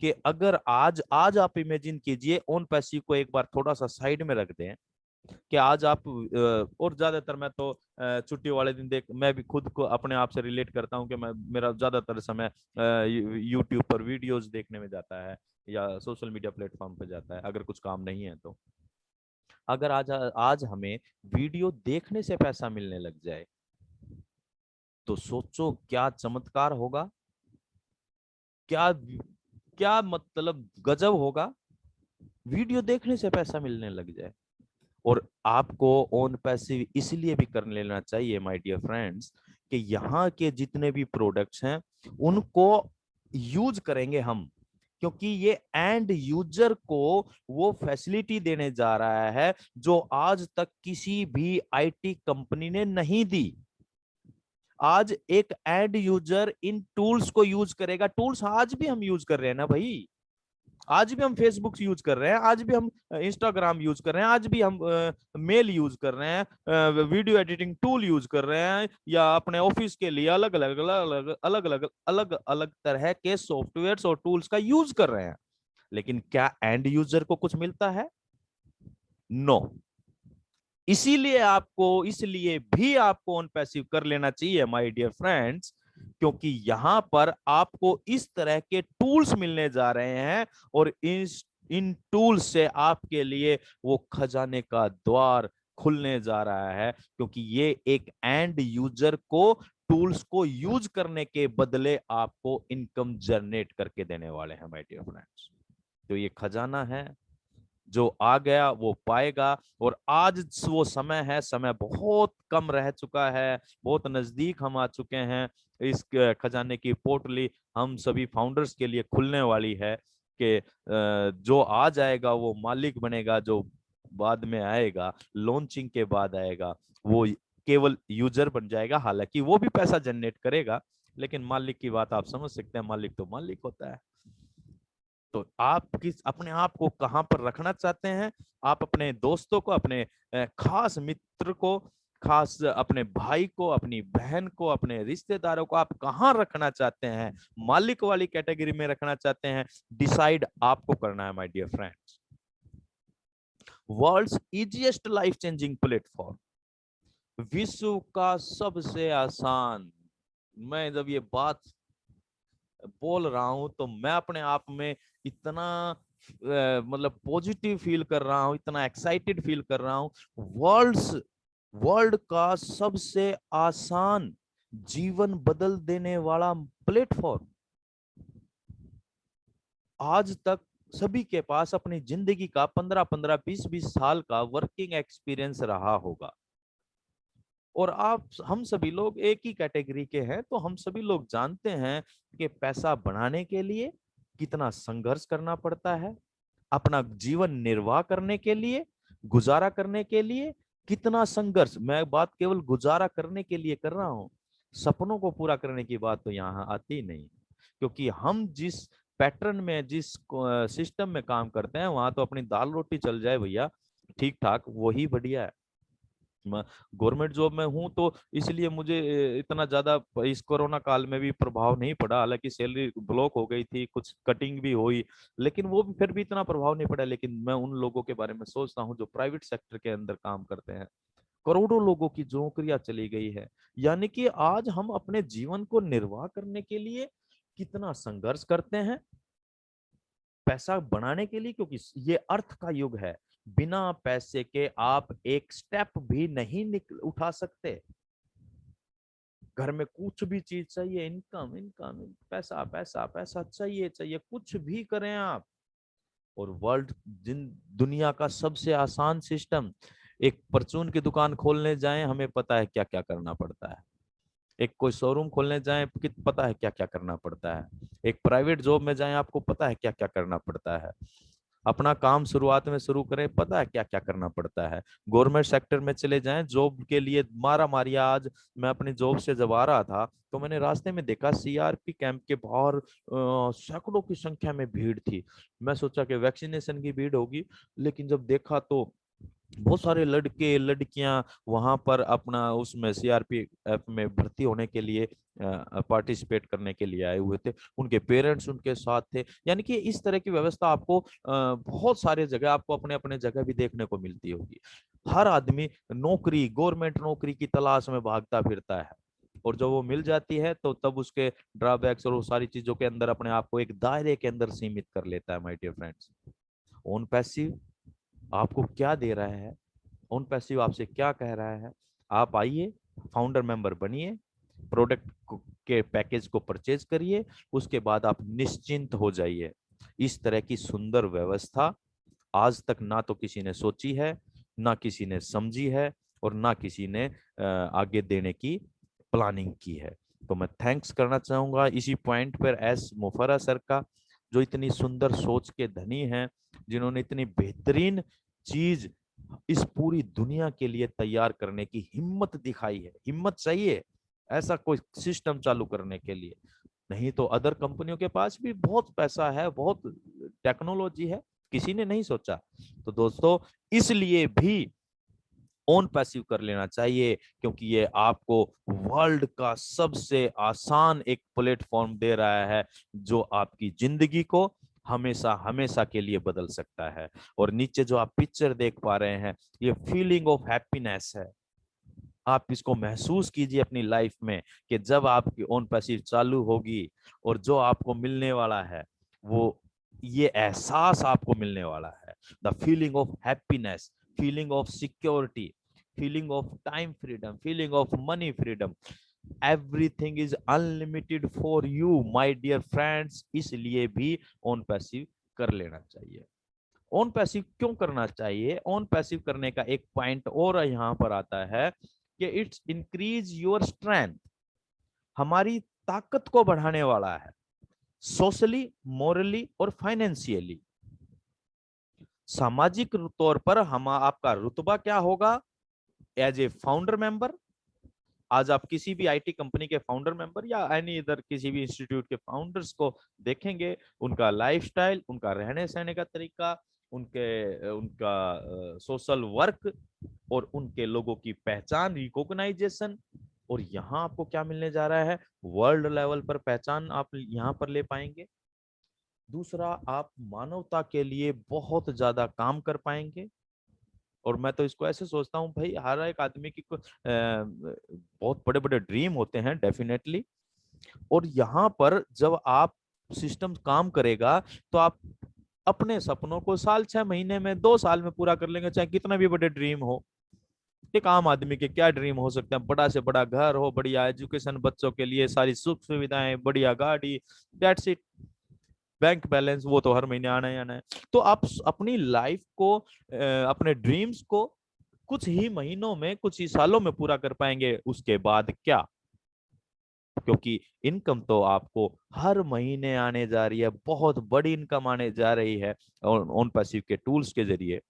कि अगर आज आज आप इमेजिन कीजिए ऑन पैसिव को एक बार थोड़ा सा साइड में रख दें कि आज आप और ज्यादातर मैं तो छुट्टी वाले दिन मैं भी खुद को अपने आप से रिलेट करता हूं कि मेरा ज्यादातर समय यूट्यूब पर वीडियोस देखने में जाता है या सोशल मीडिया प्लेटफॉर्म पे जाता है अगर कुछ काम नहीं है तो। अगर आज आज हमें वीडियो देखने से पैसा मिलने लग जाए तो सोचो क्या चमत्कार होगा, क्या क्या मतलब गजब होगा, वीडियो देखने से पैसा मिलने लग जाए। और आपको ऑन पैसिव इसलिए भी कर लेना चाहिए माय डियर फ्रेंड्स कि यहाँ के जितने भी प्रोडक्ट्स हैं उनको यूज करेंगे हम, क्योंकि ये एंड यूजर को वो फैसिलिटी देने जा रहा है जो आज तक किसी भी आईटी कंपनी ने नहीं दी। आज एक एंड यूजर इन टूल्स को यूज करेगा। टूल्स आज भी हम यूज कर रहे हैं ना भाई, आज भी हम फेसबुक यूज कर रहे हैं, आज भी हम इंस्टाग्राम यूज कर रहे हैं, आज भी हम मेल यूज कर रहे हैं, वीडियो एडिटिंग टूल यूज कर रहे हैं, या अपने ऑफिस के लिए अलग अलग अलग अलग अलग अलग अलग तरह के सॉफ्टवेयर और टूल्स का यूज कर रहे हैं। लेकिन क्या एंड यूजर को कुछ मिलता है? नो। इसलिए भी आपको ऑन पैसिव कर लेना चाहिए माय डियर फ्रेंड्स, क्योंकि यहां पर आपको इस तरह के टूल्स मिलने जा रहे हैं और इन टूल्स से आपके लिए वो खजाने का द्वार खुलने जा रहा है, क्योंकि ये एक एंड यूजर को टूल्स को यूज करने के बदले आपको इनकम जनरेट करके देने वाले हैं माय डियर फ्रेंड्स। तो ये खजाना है, जो आ गया वो पाएगा। और आज वो समय है, समय बहुत कम रह चुका है, बहुत नजदीक हम आ चुके हैं। इस खजाने की पोटली हम सभी फाउंडर्स के लिए खुलने वाली है कि जो आ जाएगा वो मालिक बनेगा, जो बाद में आएगा, लॉन्चिंग के बाद आएगा, वो केवल यूजर बन जाएगा। हालांकि वो भी पैसा जनरेट करेगा, लेकिन मालिक की बात आप समझ सकते हैं, मालिक तो मालिक होता है। तो आप अपने आप को कहां पर रखना चाहते हैं? आप अपने दोस्तों को, अपने खास मित्र को, खास अपने भाई को, अपनी बहन को, अपने रिश्तेदारों को आप कहां रखना चाहते हैं? मालिक वाली कैटेगरी में रखना चाहते हैं? डिसाइड आपको करना है my dear friends. World's easiest life changing platform, विश्व का सबसे आसान। मैं जब ये बात बोल रहा हूं तो मैं अपने आप में इतना मतलब पॉजिटिव फील कर रहा हूं, इतना एक्साइटेड फील कर रहा हूं। वर्ल्ड का सबसे आसान जीवन बदल देने वाला प्लेटफॉर्म। आज तक सभी के पास अपनी जिंदगी का 15-15, 20-20 साल का वर्किंग एक्सपीरियंस रहा होगा, और हम सभी लोग एक ही कैटेगरी के हैं, तो हम सभी लोग जानते हैं कि पैसा बनाने के लिए कितना संघर्ष करना पड़ता है, अपना जीवन निर्वाह करने के लिए, गुजारा करने के लिए कितना संघर्ष। मैं बात केवल गुजारा करने के लिए कर रहा हूँ, सपनों को पूरा करने की बात तो यहाँ आती ही नहीं, क्योंकि हम जिस पैटर्न में, जिस सिस्टम में काम करते हैं, वहां तो अपनी दाल रोटी चल जाए भैया, ठीक ठाक, वही बढ़िया है। गवर्नमेंट जॉब में हूं तो इसलिए मुझे इतना ज्यादा इस कोरोना काल में भी प्रभाव नहीं पड़ा। हालांकि सैलरी ब्लॉक हो गई थी, कुछ कटिंग भी हुई, लेकिन वो भी फिर भी इतना प्रभाव नहीं पड़ा। लेकिन मैं उन लोगों के बारे में सोचता हूँ जो प्राइवेट सेक्टर के अंदर काम करते हैं, करोड़ों लोगों की नौकरियां चली गई है। यानी कि आज हम अपने जीवन को निर्वाह करने के लिए कितना संघर्ष करते हैं पैसा बनाने के लिए, क्योंकि ये अर्थ का युग है। बिना पैसे के आप एक स्टेप भी नहीं उठा सकते। घर में कुछ भी चीज चाहिए, इनकम इनकम, पैसा पैसा पैसा चाहिए चाहिए, कुछ भी करें आप। और दुनिया का सबसे आसान सिस्टम, एक परचून की दुकान खोलने जाएं, हमें पता है क्या क्या करना पड़ता है। एक कोई शोरूम खोलने जाएं, पता है क्या क्या करना पड़ता है। एक प्राइवेट जॉब में जाएं, आपको पता है क्या क्या करना पड़ता है। अपना काम शुरुआत में शुरू करें, पता है क्या क्या करना पड़ता है। गवर्नमेंट सेक्टर में चले जाएं, जॉब के लिए मारा मारिया। आज मैं अपनी जॉब से जब आ रहा था तो मैंने रास्ते में देखा सीआरपी कैंप के बाहर सैकड़ों की संख्या में भीड़ थी। मैं सोचा कि वैक्सीनेशन की भीड़ होगी, लेकिन जब देखा तो बहुत सारे लड़के लड़कियां वहां पर अपना उसमें सीआरपीएफ में भर्ती होने के लिए पार्टिसिपेट करने के लिए आए हुए थे। उनके पेरेंट्स उनके साथ थे। यानी कि इस तरह की व्यवस्था आपको बहुत सारे जगह आपको अपने अपने जगह भी देखने को मिलती होगी। हर आदमी नौकरी, गवर्नमेंट नौकरी की तलाश में भागता फिरता है, और जब वो मिल जाती है तो तब उसके ड्रॉबैक्स और वो सारी चीजों के अंदर अपने आप को एक दायरे के अंदर सीमित कर लेता है। My dear friends, OnPassive आपको क्या दे रहा है, ओन पैसिव आपसे क्या कह रहा है? आप आइए, फाउंडर मेंबर बनिए, प्रोडक्ट के पैकेज को परचेज करिए, उसके बाद आप निश्चिंत हो जाइए। इस तरह की सुंदर व्यवस्था आज तक ना तो किसी ने सोची है, ना किसी ने समझी है, और ना किसी ने आगे देने की प्लानिंग की है। तो मैं थैंक्स करना चाहूंगा इसी पॉइंट पर एस मुफर्रा सर का, जो इतनी सुंदर सोच के धनी हैं, जिन्होंने इतनी बेहतरीन चीज इस पूरी दुनिया के लिए तैयार करने की हिम्मत दिखाई है। हिम्मत चाहिए ऐसा कोई सिस्टम चालू करने के लिए, नहीं तो अदर कंपनियों के पास भी बहुत पैसा है, बहुत टेक्नोलॉजी है, किसी ने नहीं सोचा। तो दोस्तों, इसलिए भी ओन पैसिव कर लेना चाहिए, क्योंकि ये आपको वर्ल्ड का सबसे आसान एक प्लेटफॉर्म दे रहा है, जो आपकी जिंदगी को हमेशा हमेशा के लिए बदल सकता है। और नीचे जो आप पिक्चर देख पा रहे हैं, ये फीलिंग ऑफ हैप्पीनेस है। आप इसको महसूस कीजिए अपनी लाइफ में, कि जब आपकी ओन पैसिव चालू होगी और जो आपको मिलने वाला है, वो ये एहसास आपको मिलने वाला है, the feeling of happiness, feeling of security, feeling of time freedom, feeling of money freedom, everything is unlimited for you my dear friends. इसलिए भी ओन पैसिव कर लेना चाहिए। ओन पैसिव क्यों करना चाहिए? ओन पैसिव करने का एक पॉइंट और यहाँ पर आता है कि इट्स इंक्रीज योर स्ट्रेंथ, हमारी ताकत को बढ़ाने वाला है, सोशली, मोरली और फाइनेंशियली। सामाजिक तौर पर हम आपका रुतबा क्या होगा एज ए फाउंडर मेंबर। आज आप किसी भी आईटी कंपनी के फाउंडर मेंबर या एनी इधर किसी भी इंस्टीट्यूट के फाउंडर्स को देखेंगे, उनका लाइफस्टाइल, उनका रहने सहने का तरीका, उनका सोशल वर्क, और उनके लोगों की पहचान, रिकॉग्नाइजेशन। और यहाँ आपको क्या मिलने जा रहा है? वर्ल्ड लेवल पर पहचान आप यहाँ पर ले पाएंगे। दूसरा, आप मानवता के लिए बहुत ज्यादा काम कर पाएंगे। और मैं तो इसको ऐसे सोचता हूँ भाई, हर एक आदमी की बहुत बड़े बड़े ड्रीम होते हैं डेफिनेटली। और यहाँ पर जब आप सिस्टम काम करेगा, तो आप अपने सपनों को साल 6 महीने में, 2 साल में पूरा कर लेंगे, चाहे कितना भी बड़े ड्रीम हो। एक आम आदमी के क्या ड्रीम हो सकते हैं? बड़ा से बड़ा घर हो, बढ़िया एजुकेशन बच्चों के लिए, सारी सुख सुविधाएं, बढ़िया गाड़ी, दैट्स इट। बैंक बैलेंस वो तो हर महीने आना ही आना है। तो आप अपनी लाइफ को, अपने ड्रीम्स को कुछ ही महीनों में, कुछ ही सालों में पूरा कर पाएंगे। उसके बाद क्या? क्योंकि इनकम तो आपको हर महीने आने जा रही है, बहुत बड़ी इनकम आने जा रही है ऑन पैसिव के टूल्स के जरिए।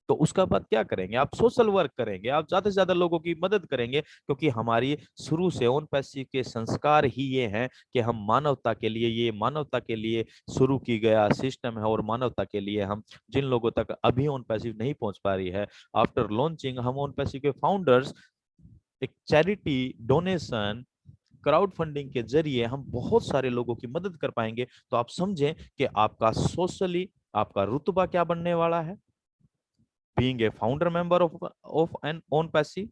तो उसका बाद क्या करेंगे? आप सोशल वर्क करेंगे, आप ज्यादा से ज्यादा लोगों की मदद करेंगे, क्योंकि हमारी शुरू से ओन पैसिव के संस्कार ही ये हैं कि हम मानवता के लिए, ये मानवता के लिए शुरू की गया सिस्टम है। और मानवता के लिए हम जिन लोगों तक अभी ओन पैसिव नहीं पहुंच पा रही है, आफ्टर लॉन्चिंग हम ओन पैसिव के फाउंडर्स एक चैरिटी, डोनेशन, क्राउड फंडिंग के जरिए हम बहुत सारे लोगों की मदद कर पाएंगे। तो आप समझें कि आपका सोशली आपका रुतबा क्या बनने वाला है, being a founder member of an OnPassive.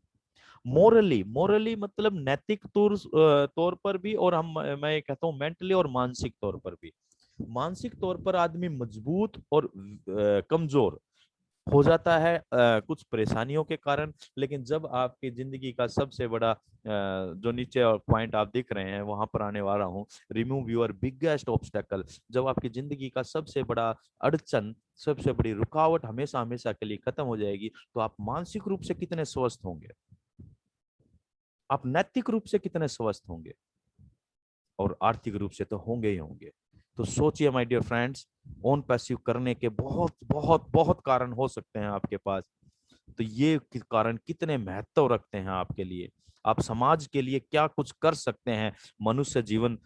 Morally मतलब नैतिक तौर पर भी, और हम मैं कहता हूँ मेंटली और मानसिक तौर पर भी। मानसिक तौर पर आदमी मजबूत और कमजोर हो जाता है कुछ परेशानियों के कारण। लेकिन जब आपकी जिंदगी का सबसे बड़ा जो नीचे और पॉइंट आप दिख रहे हैं, वहां पर आने वाला हूँ, रिमूव योर बिगेस्ट ऑब्स्टेकल। जब आपकी जिंदगी का सबसे बड़ा अड़चन, सबसे बड़ी रुकावट हमेशा हमेशा के लिए खत्म हो जाएगी, तो आप मानसिक रूप से कितने स्वस्थ होंगे, आप नैतिक रूप से कितने स्वस्थ होंगे, और आर्थिक रूप से तो होंगे ही होंगे। तो सोचिए my dear friends, OnPassive करने के बहुत बहुत बहुत कारण हो सकते हैं आपके पास। तो ये कारण कितने महत्व रखते हैं आपके लिए, आप समाज के लिए क्या कुछ कर सकते हैं। मनुष्य जीवन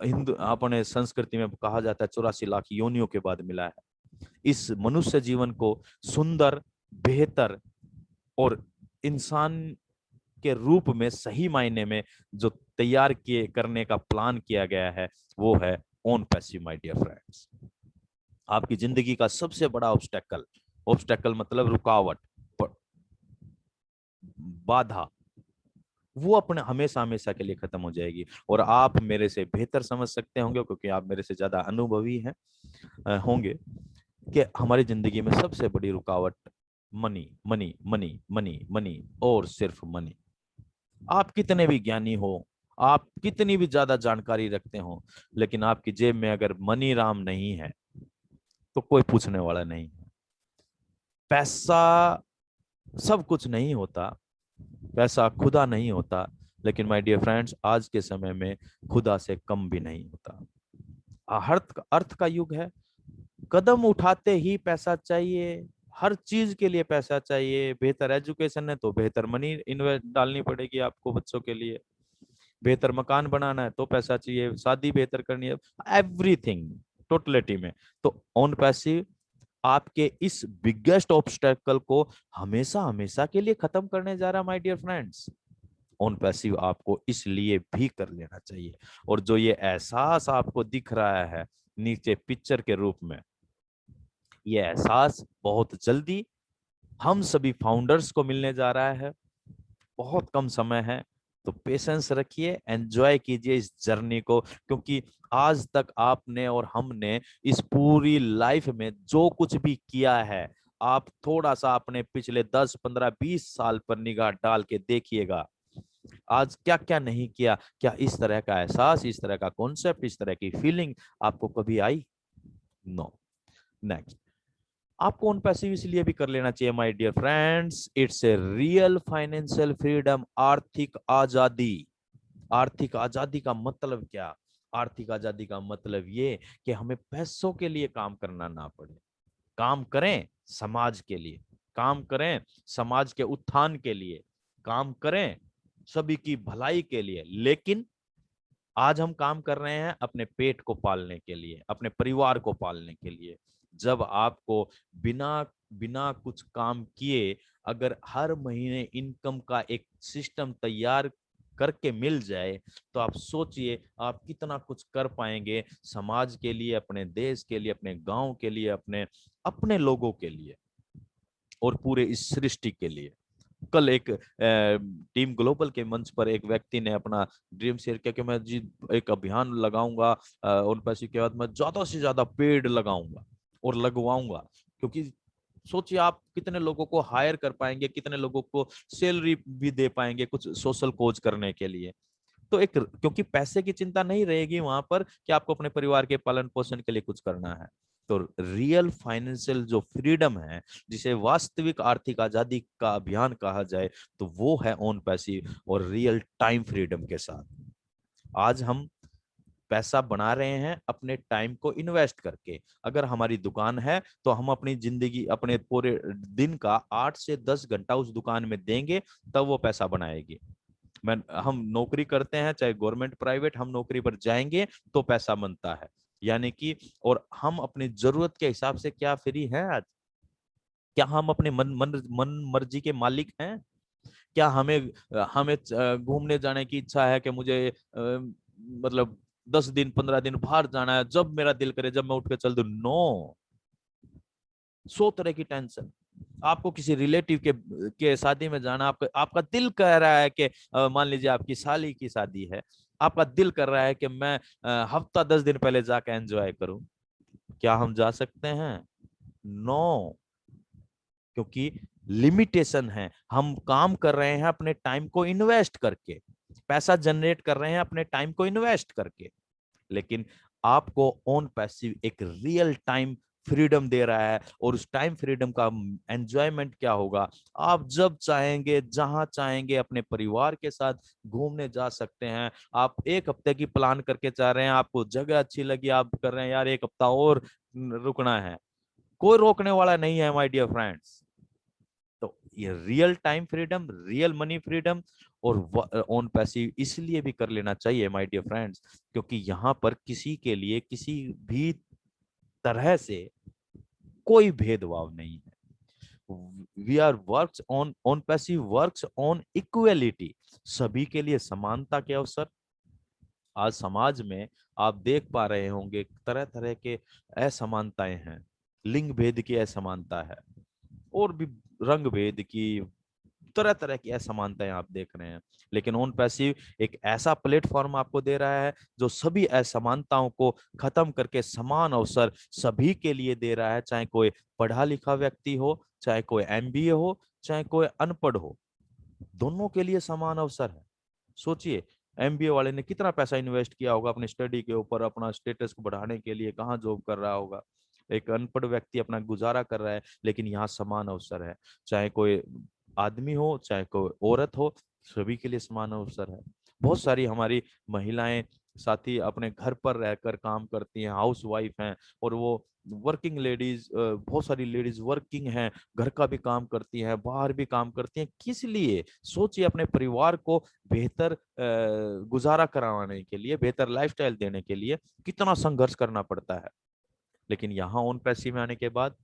हिंदू अपने संस्कृति में कहा जाता है 84 लाख योनियों के बाद मिला है। इस मनुष्य जीवन को सुंदर, बेहतर और इंसान के रूप में सही मायने में जो तैयार किए करने का प्लान किया गया है वो है OnPassive my dear friends. आपकी जिंदगी का सबसे बड़ा ऑब्स्टेकल, ऑब्स्टेकल मतलब रुकावट, बाधा, वो अपने हमेशा हमेशा के लिए खत्म हो जाएगी। और आप मेरे से बेहतर समझ सकते होंगे क्योंकि आप मेरे से ज्यादा अनुभवी हैं होंगे कि हमारी जिंदगी में सबसे बड़ी रुकावट money money money money money और सिर्फ मनी। आप कितने भी ज्ञानी हो, आप कितनी भी ज्यादा जानकारी रखते हो, लेकिन आपकी जेब में अगर मनी राम नहीं है तो कोई पूछने वाला नहीं है। पैसा सब कुछ नहीं होता, पैसा खुदा नहीं होता, लेकिन माय डियर फ्रेंड्स आज के समय में खुदा से कम भी नहीं होता। अर्थ का युग है, कदम उठाते ही पैसा चाहिए, हर चीज के लिए पैसा चाहिए। बेहतर एजुकेशन है तो बेहतर मनी इन्वेस्ट डालनी पड़ेगी आपको बच्चों के लिए, बेहतर मकान बनाना है तो पैसा चाहिए, शादी बेहतर करनी है, एवरीथिंग टोटलिटी में। तो ऑन पैसिव आपके इस बिगेस्ट ऑब्स्टेकल को हमेशा हमेशा के लिए खत्म करने जा रहा है my dear friends. OnPassive आपको इसलिए भी कर लेना चाहिए। और जो ये एहसास आपको दिख रहा है नीचे पिक्चर के रूप में, ये एहसास बहुत जल्दी हम सभी फाउंडर्स को मिलने जा रहा है। बहुत कम समय है, तो पेशेंस रखिए, एंजॉय कीजिए इस जर्नी को, क्योंकि आज तक आपने और हमने इस पूरी लाइफ में जो कुछ भी किया है, आप थोड़ा सा अपने पिछले 10, 15, 20 साल पर निगाह डाल के देखिएगा। आज क्या क्या नहीं किया, क्या इस तरह का एहसास, इस तरह का कॉन्सेप्ट, इस तरह की फीलिंग आपको कभी आई? नो। नेक्स्ट, आपको उन पैसिव इसलिए भी कर लेना चाहिए my dear friends, it's a real financial freedom, आर्थिक आजादी। आर्थिक आजादी का मतलब क्या? आर्थिक आजादी का मतलब ये कि हमें पैसों के लिए काम करना ना पड़े। काम करें समाज के लिए, काम करें समाज के उत्थान के लिए, काम करें सभी की भलाई के लिए। लेकिन आज हम काम कर रहे हैं अपने पेट को पालने के लिए, अपने परिवार को पालने के लिए। जब आपको बिना बिना कुछ काम किए अगर हर महीने इनकम का एक सिस्टम तैयार करके मिल जाए, तो आप सोचिए आप कितना कुछ कर पाएंगे समाज के लिए, अपने देश के लिए, अपने गांव के लिए, अपने अपने लोगों के लिए और पूरे इस सृष्टि के लिए। कल एक टीम ग्लोबल के मंच पर एक व्यक्ति ने अपना ड्रीम शेयर किया कि मैं जी एक अभियान लगाऊंगा, उन पैसे के बाद मैं ज्यादा से ज्यादा पेड़ लगाऊंगा और लगवाऊंगा। क्योंकि सोचिए आप कितने लोगों को हायर कर पाएंगे, कितने लोगों को सैलरी भी दे पाएंगे कुछ सोशल कोज करने के लिए। तो एक, क्योंकि पैसे की चिंता नहीं रहेगी वहां पर कि आपको अपने परिवार के पालन पोषण के लिए कुछ करना है। तो रियल फाइनेंशियल जो फ्रीडम है, जिसे वास्तविक आर्थिक आजादी का अभियान कहा जाए, तो वो है ओन पैसिव और रियल टाइम फ्रीडम के साथ। आज हम पैसा बना रहे हैं अपने टाइम को इन्वेस्ट करके। अगर हमारी दुकान है तो हम अपनी जिंदगी, अपने पूरे दिन का 8 से 10 घंटा उस दुकान में देंगे, तब वो पैसा बनाएगी। हम नौकरी करते हैं चाहे गवर्नमेंट प्राइवेट, हम नौकरी पर जाएंगे तो पैसा बनता है। यानी कि और हम अपनी जरूरत के हिसाब से क्या फ्री हैं आज? क्या हम अपने मन मर्जी के मालिक हैं? क्या हमें हमें घूमने जाने की इच्छा है कि मुझे मतलब 10 दिन 15 दिन बाहर जाना है, जब मेरा दिल करे जब मैं उठ के चल दूं? नो। 100 तरह की टेंशन। आपको किसी रिलेटिव के शादी में जाना, आपका दिल कह रहा है कि मान लीजिए आपकी साली की शादी है, आपका दिल कर रहा है कि मैं हफ्ता 10 दिन पहले जाकर एंजॉय करूं। क्या हम जा सकते हैं? नो। क्योंकि लिमिटेशन है। हम काम कर रहे हैं अपने टाइम को इन्वेस्ट करके, पैसा जनरेट कर रहे हैं अपने टाइम को इन्वेस्ट करके। लेकिन आपको ऑन पैसिव एक रियल टाइम फ्रीडम दे रहा है। और उस टाइम फ्रीडम का एंजॉयमेंट क्या होगा, आप जब चाहेंगे जहां चाहेंगे अपने परिवार के साथ घूमने जा सकते हैं। आप एक हफ्ते की प्लान करके जा रहे हैं, आपको जगह अच्छी लगी, आप कर रहे हैं यार एक हफ्ता और रुकना है, कोई रोकने वाला नहीं है माय डियर फ्रेंड्स। तो ये real time freedom, real money freedom और ऑन पैसिव इसलिए भी कर लेना चाहिए माय डियर फ्रेंड्स, क्योंकि यहाँ पर किसी के लिए किसी भी तरह से कोई भेदभाव नहीं है। We are works OnPassive works on equality, सभी के लिए समानता के अवसर। आज समाज में आप देख पा रहे होंगे तरह तरह के असमानताएं हैं, लिंग भेद की असमानता है, और भी रंग भेद की तरह तरह की असमानताएं आप देख रहे हैं। लेकिन ऑन पैसिव एक ऐसा प्लेटफॉर्म आपको दे रहा है जो सभी असमानताओं को खत्म करके समान अवसर सभी के लिए दे रहा है, चाहे कोई पढ़ा लिखा व्यक्ति हो, चाहे कोई एमबीए हो, चाहे कोई अनपढ़ हो, दोनों के लिए समान अवसर है। सोचिए एमबीए वाले ने कितना पैसा इन्वेस्ट किया होगा अपनी स्टडी के ऊपर, अपना स्टेटस को बढ़ाने के लिए, कहाँ जॉब कर रहा होगा। एक अनपढ़ व्यक्ति अपना गुजारा कर रहा है, लेकिन यहाँ समान अवसर है, चाहे कोई आदमी हो चाहे कोई औरत हो, सभी के लिए समान अवसर है। बहुत सारी हमारी महिलाएं साथी अपने घर पर रहकर काम करती हैं, हाउस वाइफ हैं, और वो वर्किंग लेडीज, बहुत सारी लेडीज वर्किंग हैं, घर का भी काम करती हैं, बाहर भी काम करती हैं। किस लिए? सोचिए, अपने परिवार को बेहतर गुजारा करवाने के लिए, बेहतर लाइफस्टाइल देने के लिए कितना संघर्ष करना पड़ता है। लेकिन यहाँ ऑन पैसिव में आने के बाद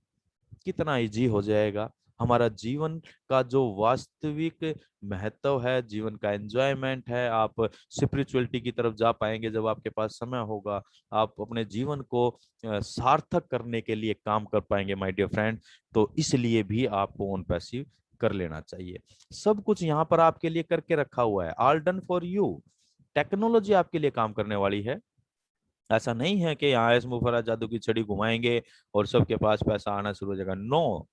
कितना इजी हो जाएगा। हमारा जीवन का जो वास्तविक महत्व है, जीवन का एंजॉयमेंट है, आप स्पिरिचुअलिटी की तरफ जा पाएंगे जब आपके पास समय होगा। आप अपने जीवन को सार्थक करने के लिए काम कर पाएंगे माय डियर फ्रेंड। तो इसलिए भी आपको ऑन पैसिव कर लेना चाहिए। सब कुछ यहाँ पर आपके लिए करके रखा हुआ है, all done for you. Technology आपके लिए काम करने वाली है। ऐसा नहीं है कि यहाँ एस मुफर्रा जादू की छड़ी घुमाएंगे और सबके पास पैसा आना शुरू हो जाएगा। नो,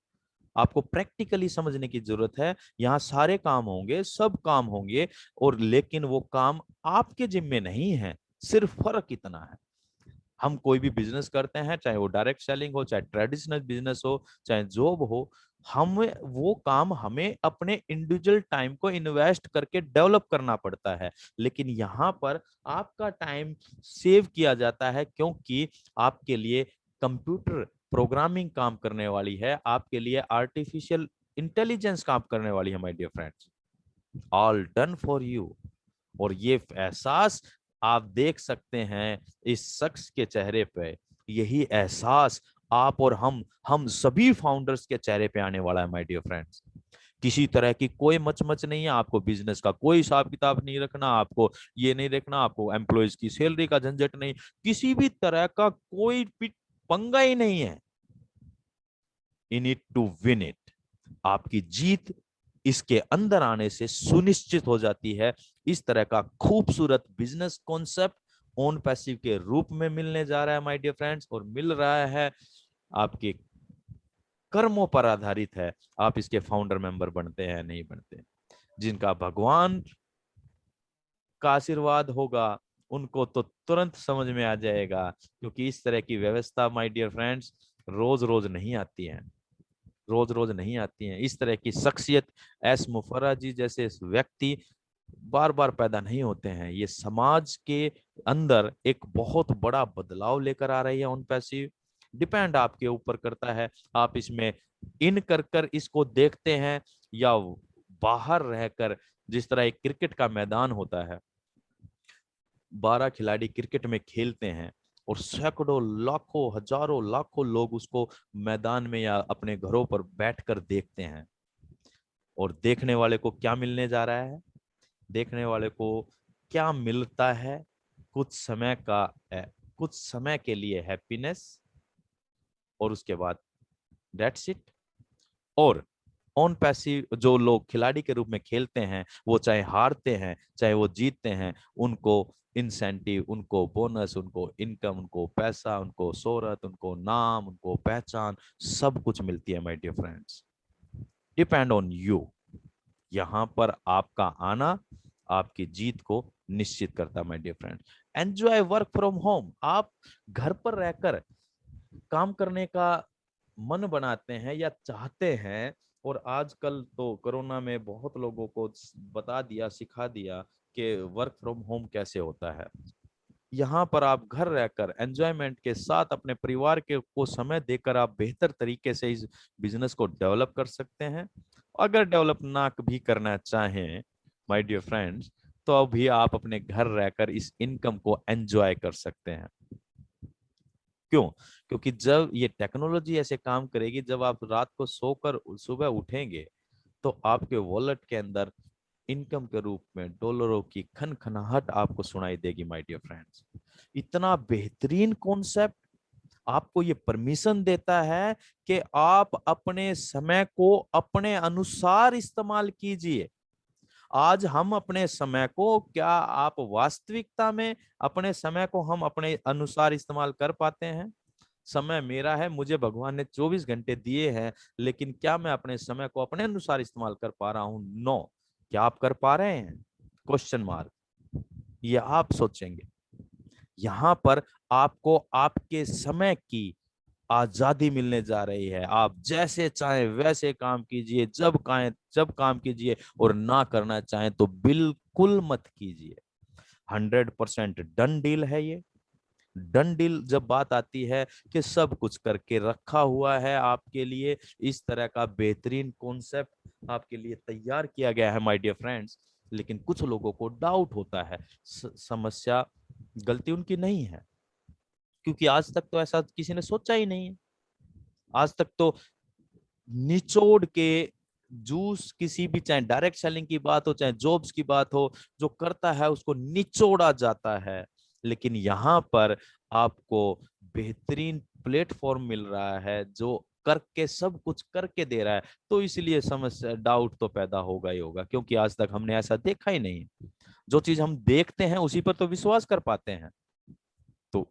आपको प्रैक्टिकली समझने की जरूरत है। यहाँ सारे काम होंगे, सब काम होंगे, और लेकिन वो काम आपके जिम्मे नहीं है। सिर्फ फर्क इतना है, हम कोई भी बिजनेस करते हैं, चाहे वो डायरेक्ट सेलिंग हो, चाहे ट्रेडिशनल बिजनेस हो, चाहे जॉब हो, हम वो काम हमें अपने इंडिविजुअल टाइम को इन्वेस्ट करके डेवलप करना पड़ता है। लेकिन यहाँ पर आपका टाइम सेव किया जाता है, क्योंकि आपके लिए कंप्यूटर प्रोग्रामिंग काम करने वाली है, आपके लिए आर्टिफिशियल इंटेलिजेंस काम करने वाली है my dear friends. All done for you. और ये एहसास आप देख सकते हैं इस शख्स के चेहरे पे, यही एहसास आप और हम सभी फाउंडर्स के चेहरे पे आने वाला है माय डियर फ्रेंड्स। किसी तरह की कोई मचमच नहीं है, आपको बिजनेस का कोई हिसाब किताब नहीं रखना, आपको ये नहीं देखना, आपको एम्प्लॉयज की सैलरी का झंझट नहीं, किसी भी तरह का कोई पंगा ही नहीं है। In it to win it. आपकी जीत इसके अंदर आने से सुनिश्चित हो जाती है। इस तरह का खूबसूरत बिजनेस कॉन्सेप्ट ऑन पैसिव के रूप में मिलने जा रहा है माय डियर फ्रेंड्स, और मिल रहा है, आपके कर्मों पर आधारित है। आप इसके फाउंडर मेंबर बनते हैं नहीं बनते। जिनका भगवान का आशीर्वाद होगा उनको तो तुरंत समझ में आ जाएगा, क्योंकि इस तरह की व्यवस्था माय डियर फ्रेंड्स रोज रोज नहीं आती है, रोज रोज नहीं आती हैं। इस तरह की शख्सियत एस मुफर्रा जी जैसे व्यक्ति बार बार पैदा नहीं होते हैं। ये समाज के अंदर एक बहुत बड़ा बदलाव लेकर आ रही है ऑन पैसिव। डिपेंड आपके ऊपर करता है, आप इसमें इन कर इसको देखते हैं या बाहर रहकर। जिस तरह एक क्रिकेट का मैदान होता है, 12 खिलाड़ी क्रिकेट में खेलते हैं, और सैकड़ों लाखों हजारों लाखों लोग उसको मैदान में या अपने घरों पर बैठकर देखते हैं। और देखने वाले को क्या मिलने जा रहा है? देखने वाले को क्या मिलता है? कुछ समय के लिए हैप्पीनेस, और उसके बाद दैट्स इट। और ऑन पैसिव जो लोग खिलाड़ी के रूप में खेलते हैं, वो चाहे हारते हैं चाहे वो जीतते हैं, उनको इंसेंटिव, उनको बोनस, उनको इनकम, उनको पैसा, उनको शोहरत, उनको नाम, उनको पहचान, सब कुछ मिलती है my dear friends. Depend on you. यहाँ पर आपका आना आपकी जीत को निश्चित करता है my dear friend. Enjoy work from home. आप घर पर रहकर काम करने का मन बनाते हैं या चाहते हैं। और आजकल तो कोरोना में बहुत लोगों को बता दिया, सिखा दिया कि वर्क फ्रॉम होम कैसे होता है। यहाँ पर आप घर रहकर एंजॉयमेंट के साथ अपने परिवार के को समय देकर आप बेहतर तरीके से इस बिजनेस को डेवलप कर सकते हैं। अगर डेवलप ना भी करना चाहें माय डियर फ्रेंड्स, तो अभी आप अपने घर रहकर इस इनकम को एंजॉय कर सकते हैं। क्यों? क्योंकि जब ये टेक्नोलॉजी ऐसे काम करेगी, जब आप रात को सोकर सुबह उठेंगे तो आपके वॉलेट के अंदर इनकम के रूप में डॉलरों की खनखनाहट आपको सुनाई देगी माय डियर फ्रेंड्स। इतना बेहतरीन कॉन्सेप्ट आपको ये परमिशन देता है कि आप अपने समय को अपने अनुसार इस्तेमाल कीजिए। आज हम अपने समय को, क्या आप वास्तविकता में अपने समय को हम अपने अनुसार इस्तेमाल कर पाते हैं? समय मेरा है, मुझे भगवान ने 24 घंटे दिए हैं, लेकिन क्या मैं अपने समय को अपने अनुसार इस्तेमाल कर पा रहा हूं? नो। क्या आप कर पा रहे हैं? Question mark. ये आप सोचेंगे। यहाँ पर आपको आपके समय की आजादी मिलने जा रही है। आप जैसे चाहें वैसे काम कीजिए, जब काम कीजिए, और ना करना चाहें तो बिल्कुल मत कीजिए। 100% डन डील है ये। डन डील जब बात आती है कि सब कुछ करके रखा हुआ है आपके लिए, इस तरह का बेहतरीन कॉन्सेप्ट आपके लिए तैयार किया गया है माय डियर फ्रेंड्स। लेकिन कुछ लोगों को डाउट होता है। समस्या, गलती उनकी नहीं है, क्योंकि आज तक तो ऐसा किसी ने सोचा ही नहीं है। आज तक तो निचोड़ के जूस, किसी भी, चाहे डायरेक्ट सेलिंग की बात हो चाहे जॉब्स की बात हो, जो करता है उसको निचोड़ा जाता है। लेकिन यहाँ पर आपको बेहतरीन प्लेटफॉर्म मिल रहा है जो करके सब कुछ करके दे रहा है। तो इसलिए समस्या, डाउट तो पैदा होगा ही होगा, क्योंकि आज तक हमने ऐसा देखा ही नहीं। जो चीज हम देखते हैं उसी पर तो विश्वास कर पाते हैं। तो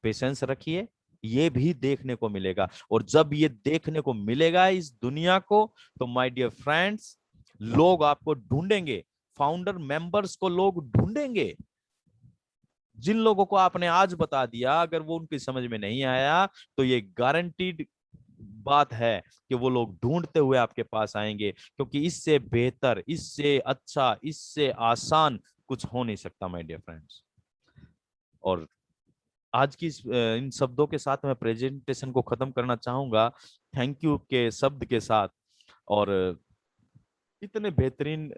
पेशेंस रखिए, ये भी देखने को मिलेगा। और जब ये देखने को मिलेगा इस दुनिया को, तो माय डियर फ्रेंड्स, लोग आपको ढूंढेंगे। फाउंडर मेंबर्स को लोग ढूंढेंगे। जिन लोगों को आपने आज बता दिया, अगर वो उनकी समझ में नहीं आया, तो ये गारंटीड बात है कि वो लोग ढूंढते हुए आपके पास आएंगे, क्योंकि इससे बेहतर, इससे अच्छा, इससे आसान कुछ हो नहीं सकता माय डियर फ्रेंड्स। और आज की इन शब्दों के साथ मैं प्रेजेंटेशन को खत्म करना चाहूंगा, थैंक यू के शब्द के साथ। और इतने बेहतरीन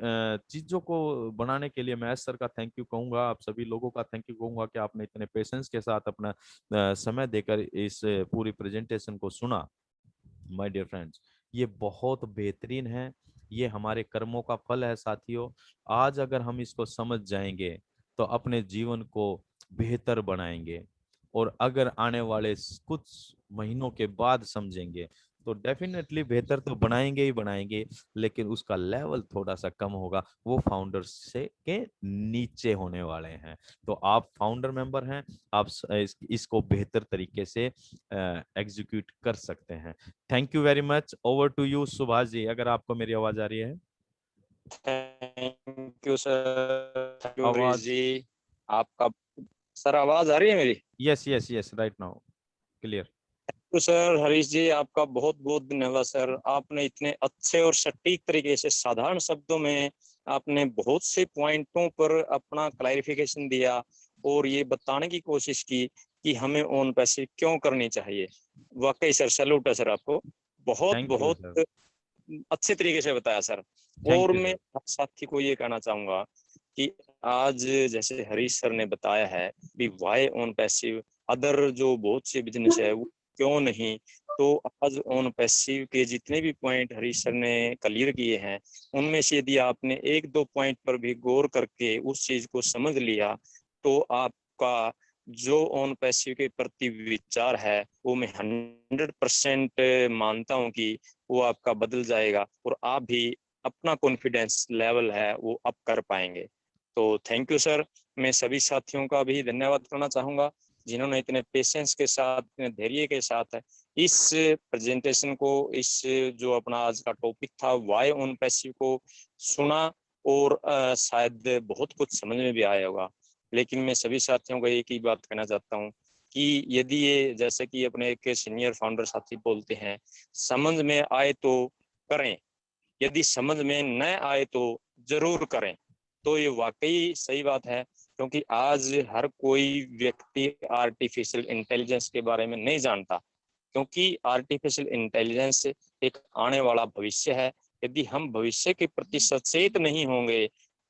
चीजों को बनाने के लिए मैं एस सर का थैंक यू कहूंगा, आप सभी लोगों का थैंक यू कहूंगा कि आपने इतने पेशेंस के साथ अपना समय देकर इस पूरी प्रेजेंटेशन को सुना। माय डियर फ्रेंड्स, ये बहुत बेहतरीन है। ये हमारे कर्मों का फल है साथियों। आज अगर हम इसको समझ जाएंगे तो अपने जीवन को बेहतर बनाएंगे। और अगर आने वाले कुछ महीनों के बाद समझेंगे तो डेफिनेटली बेहतर तो बनाएंगे ही बनाएंगे, लेकिन उसका लेवल थोड़ा सा कम होगा, वो फाउंडर से के नीचे होने वाले हैं। तो आप फाउंडर मेंबर हैं, आप इसको बेहतर तरीके से एग्जीक्यूट कर सकते हैं। Thank you very much. Over to you Subhash ji, अगर आपको मेरी आवाज आ रही है। Thank you sir, thank you Harish आवाज, जी। आपका सर आवाज आ रही है मेरी? Yes yes yes, right now clear. तो सर हरीश जी, आपका बहुत बहुत धन्यवाद सर। आपने इतने अच्छे और सटीक तरीके से साधारण शब्दों में आपने बहुत से पॉइंटों पर अपना क्लैरिफिकेशन दिया और ये बताने की कोशिश की कि हमें ओन पैसे क्यों करनी चाहिए। वाकई सर सैल्यूट है सर आपको। बहुत थैंक यू सर। बहुत अच्छे तरीके से बताया सर। और थैंक यू मैं सर। साथी को ये कहना चाहूंगा कि आज जैसे हरीश सर ने बताया है भी वाई ऑन पैसिव, अदर जो बहुत से बिजनेस है वो क्यों नहीं। तो आज ऑन पैसिव के जितने भी पॉइंट हरीश सर ने क्लियर किए हैं, उनमें से यदि आपने एक दो पॉइंट पर भी गौर करके उस चीज को समझ लिया, तो आपका जो ऑन पैसिव के प्रति विचार है वो मैं 100% मानता हूँ कि वो आपका बदल जाएगा और आप भी अपना कॉन्फिडेंस लेवल है वो अप कर पाएंगे। तो थैंक यू सर। मैं सभी साथियों का भी धन्यवाद करना चाहूंगा जिन्होंने इतने पेशेंस के साथ, इतने धैर्य के साथ इस प्रेजेंटेशन को, इस जो अपना आज का टॉपिक था वाई ऑन पैसिव को सुना और शायद बहुत कुछ समझ में भी आया होगा। लेकिन मैं सभी साथियों को एक ही बात कहना चाहता हूँ कि यदि ये जैसे कि अपने एक सीनियर फाउंडर साथी बोलते हैं, समझ में आए तो करें, यदि समझ में न आए तो जरूर करें। तो ये वाकई सही बात है, क्योंकि आज हर कोई व्यक्ति आर्टिफिशियल इंटेलिजेंस के बारे में नहीं जानता, क्योंकि आर्टिफिशियल इंटेलिजेंस एक आने वाला भविष्य है। यदि हम भविष्य के प्रति सचेत नहीं होंगे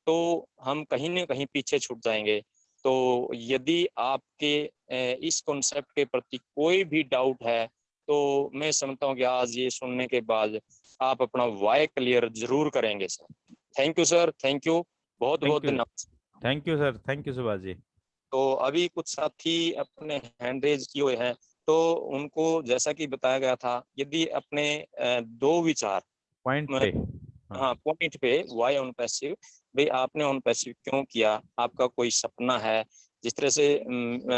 तो हम कहीं ना कहीं पीछे छूट जाएंगे। तो यदि आपके इस कॉन्सेप्ट के प्रति कोई भी डाउट है तो मैं समझता हूँ कि आज ये सुनने के बाद आप अपना वाई क्लियर जरूर करेंगे sir. Thank you sir, thank you, बहुत बहुत थैंक यू, धन्यवाद। Thank you sir, thank you Subhash ji. तो अभी कुछ साथी अपने हैंड रेज किए हुए हैं, तो उनको जैसा कि बताया गया था, यदि अपने दो विचार पॉइंट पे, हाँ, हाँ पॉइंट पे वाई ऑन पैसिव, भाई आपने ऑन पैसिव क्यों किया, आपका कोई सपना है, जिस तरह से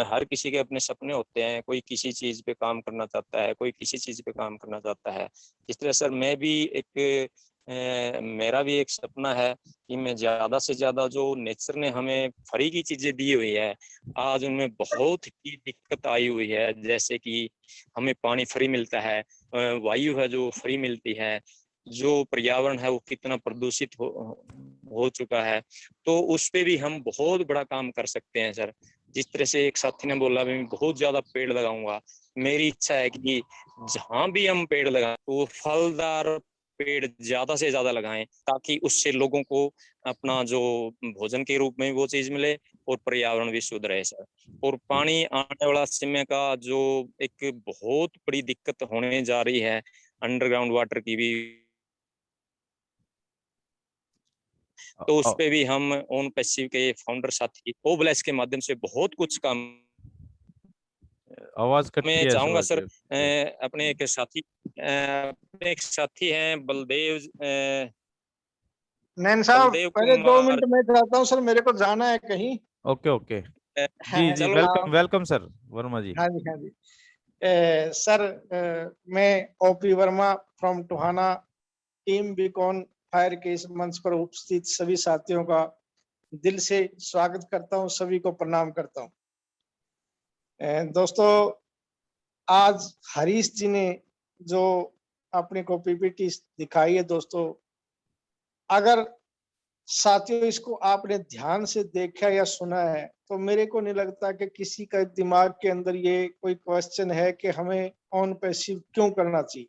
हर किसी के अपने सपने होते हैं, कोई किसी चीज पे काम करना चाहता है, कोई किसी चीज पे काम करना चाहता है। जिस तरह सर मैं भी एक मेरा भी एक सपना है कि मैं ज्यादा से ज्यादा जो नेचर ने हमें फ्री की चीजें दी हुई है, आज उनमें बहुत ही दिक्कत आई हुई है। जैसे कि हमें पानी फ्री मिलता है, वायु है जो फ्री मिलती है, जो पर्यावरण है वो कितना प्रदूषित हो चुका है, तो उस पे भी हम बहुत बड़ा काम कर सकते हैं सर। जिस तरह से एक साथी ने बोला मैं बहुत ज्यादा पेड़ लगाऊंगा, मेरी इच्छा है कि जहां भी हम पेड़ लगाएं तो फलदार पेड़ ज्यादा से ज्यादा लगाएं, ताकि उससे लोगों को अपना जो भोजन के रूप में वो चीज मिले और पर्यावरण भी शुद्ध रहे सर। और पानी आने वाला समय का जो एक बहुत बड़ी दिक्कत होने जा रही है, अंडरग्राउंड वाटर की भी, तो उस पे भी हम ओन पैसिव के फाउंडर साथी ओब्लेस के माध्यम से बहुत कुछ काम। आवाज कटती मैं है चाहूंगा सुभाष सर जी। अपने एक साथी हैं बलदेव नैन साहब, बलदेव पहले 2 कुमार। मिनट मैं चाहता हूँ सर, मेरे को जाना है कहीं। ओके ओके, जी जी, चलो वेलकम वेलकम सर वर्मा जी। हाँ जी, हाँ जी। सर, मैं OP Verma from Tohana, team beacon fire के इस मंच पर उपस्थित सभी साथियों का दिल से स्वागत करता हूँ, सभी को प्रणाम करता हूँ। दोस्तों, आज हरीश जी ने जो अपने को पीपीटी दिखाई है दोस्तों, अगर साथियों इसको आपने ध्यान से देखा या सुना है तो मेरे को नहीं लगता कि किसी का दिमाग के अंदर ये कोई क्वेश्चन है कि हमें ऑन पैसिव क्यों करना चाहिए।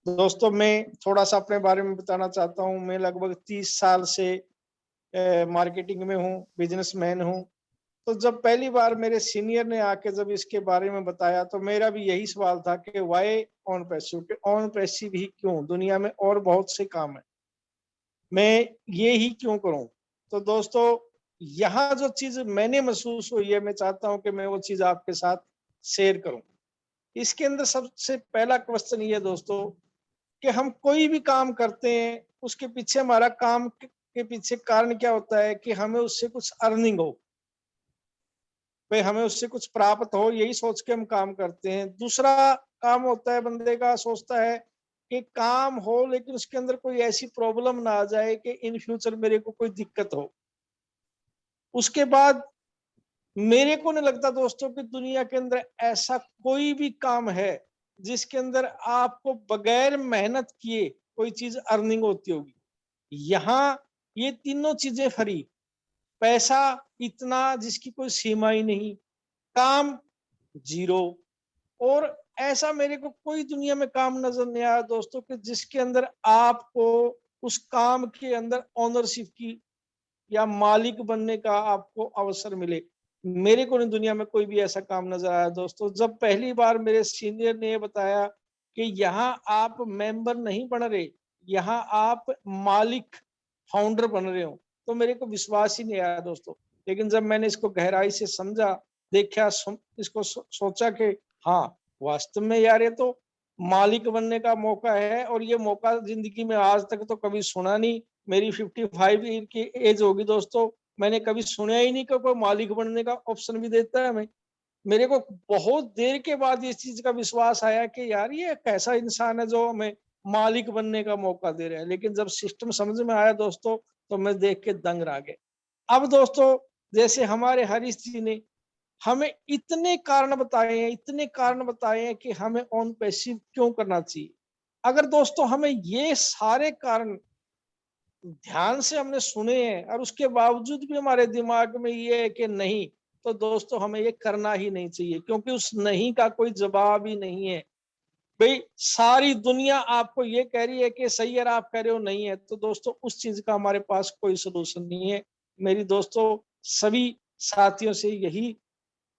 दोस्तों, मैं थोड़ा सा अपने बारे में बताना चाहता हूँ। मैं लगभग 30 साल से मार्केटिंग में हूँ, बिजनेसमैन हूँ। तो जब पहली बार मेरे सीनियर ने आके जब इसके बारे में बताया तो मेरा भी यही सवाल था कि why on passive, on passive ही क्यों, दुनिया में और बहुत से काम है, मैं ये ही क्यों करूं। तो दोस्तों, यहाँ जो चीज मैंने महसूस हुई है, मैं चाहता हूं कि मैं वो चीज आपके साथ शेयर करूं। इसके अंदर सबसे पहला क्वेश्चन ये है दोस्तों कि हम कोई भी काम करते हैं, उसके पीछे हमारा काम के पीछे कारण क्या होता है कि हमें उससे कुछ अर्निंग हो, भाई हमें उससे कुछ प्राप्त हो, यही सोच के हम काम करते हैं। दूसरा काम होता है बंदे का, सोचता है कि काम हो लेकिन उसके अंदर कोई ऐसी प्रॉब्लम ना आ जाए कि इन फ्यूचर मेरे को कोई दिक्कत हो। उसके बाद मेरे को नहीं लगता दोस्तों कि दुनिया के अंदर ऐसा कोई भी काम है जिसके अंदर आपको बगैर मेहनत किए कोई चीज अर्निंग होती होगी। यहाँ ये तीनों चीजें फ्री, पैसा इतना जिसकी कोई सीमा ही नहीं, काम जीरो, और ऐसा मेरे को कोई दुनिया में काम नजर नहीं आया दोस्तों कि जिसके अंदर आपको उस काम के अंदर ओनरशिप की या मालिक बनने का आपको अवसर मिले। मेरे को नहीं दुनिया में कोई भी ऐसा काम नजर आया दोस्तों। जब पहली बार मेरे सीनियर ने बताया कि यहाँ आप मेंबर नहीं बन रहे, यहाँ आप मालिक फाउंडर बन रहे हो, तो मेरे को विश्वास ही नहीं आया दोस्तों। लेकिन जब मैंने इसको गहराई से समझा, देखा, इसको सोचा कि हाँ वास्तव में यार ये तो मालिक बनने का मौका है, और ये मौका जिंदगी में आज तक तो कभी सुना नहीं। मेरी 55 ईयर की एज होगी दोस्तों, मैंने कभी सुना ही नहीं कि कोई मालिक बनने का ऑप्शन भी देता है हमें। मेरे को बहुत देर के बाद इस चीज का विश्वास आया कि यार ये कैसा इंसान है जो हमें मालिक बनने का मौका दे रहा है। लेकिन जब सिस्टम समझ में आया दोस्तों तो मैं देख के दंग रह गया। अब दोस्तों, जैसे हमारे हरीश जी ने हमें इतने कारण बताए हैं कि हमें ऑन पैसिव क्यों करना चाहिए। अगर दोस्तों हमें ये सारे कारण ध्यान से हमने सुने हैं और उसके बावजूद भी हमारे दिमाग में ये है कि नहीं, तो दोस्तों हमें ये करना ही नहीं चाहिए, क्योंकि उस नहीं का कोई जवाब ही नहीं है। भाई सारी दुनिया आपको ये कह रही है कि सही है, आप कह रहे हो नहीं है, तो दोस्तों उस चीज का हमारे पास कोई सलूशन नहीं है। मेरी दोस्तों सभी साथियों से यही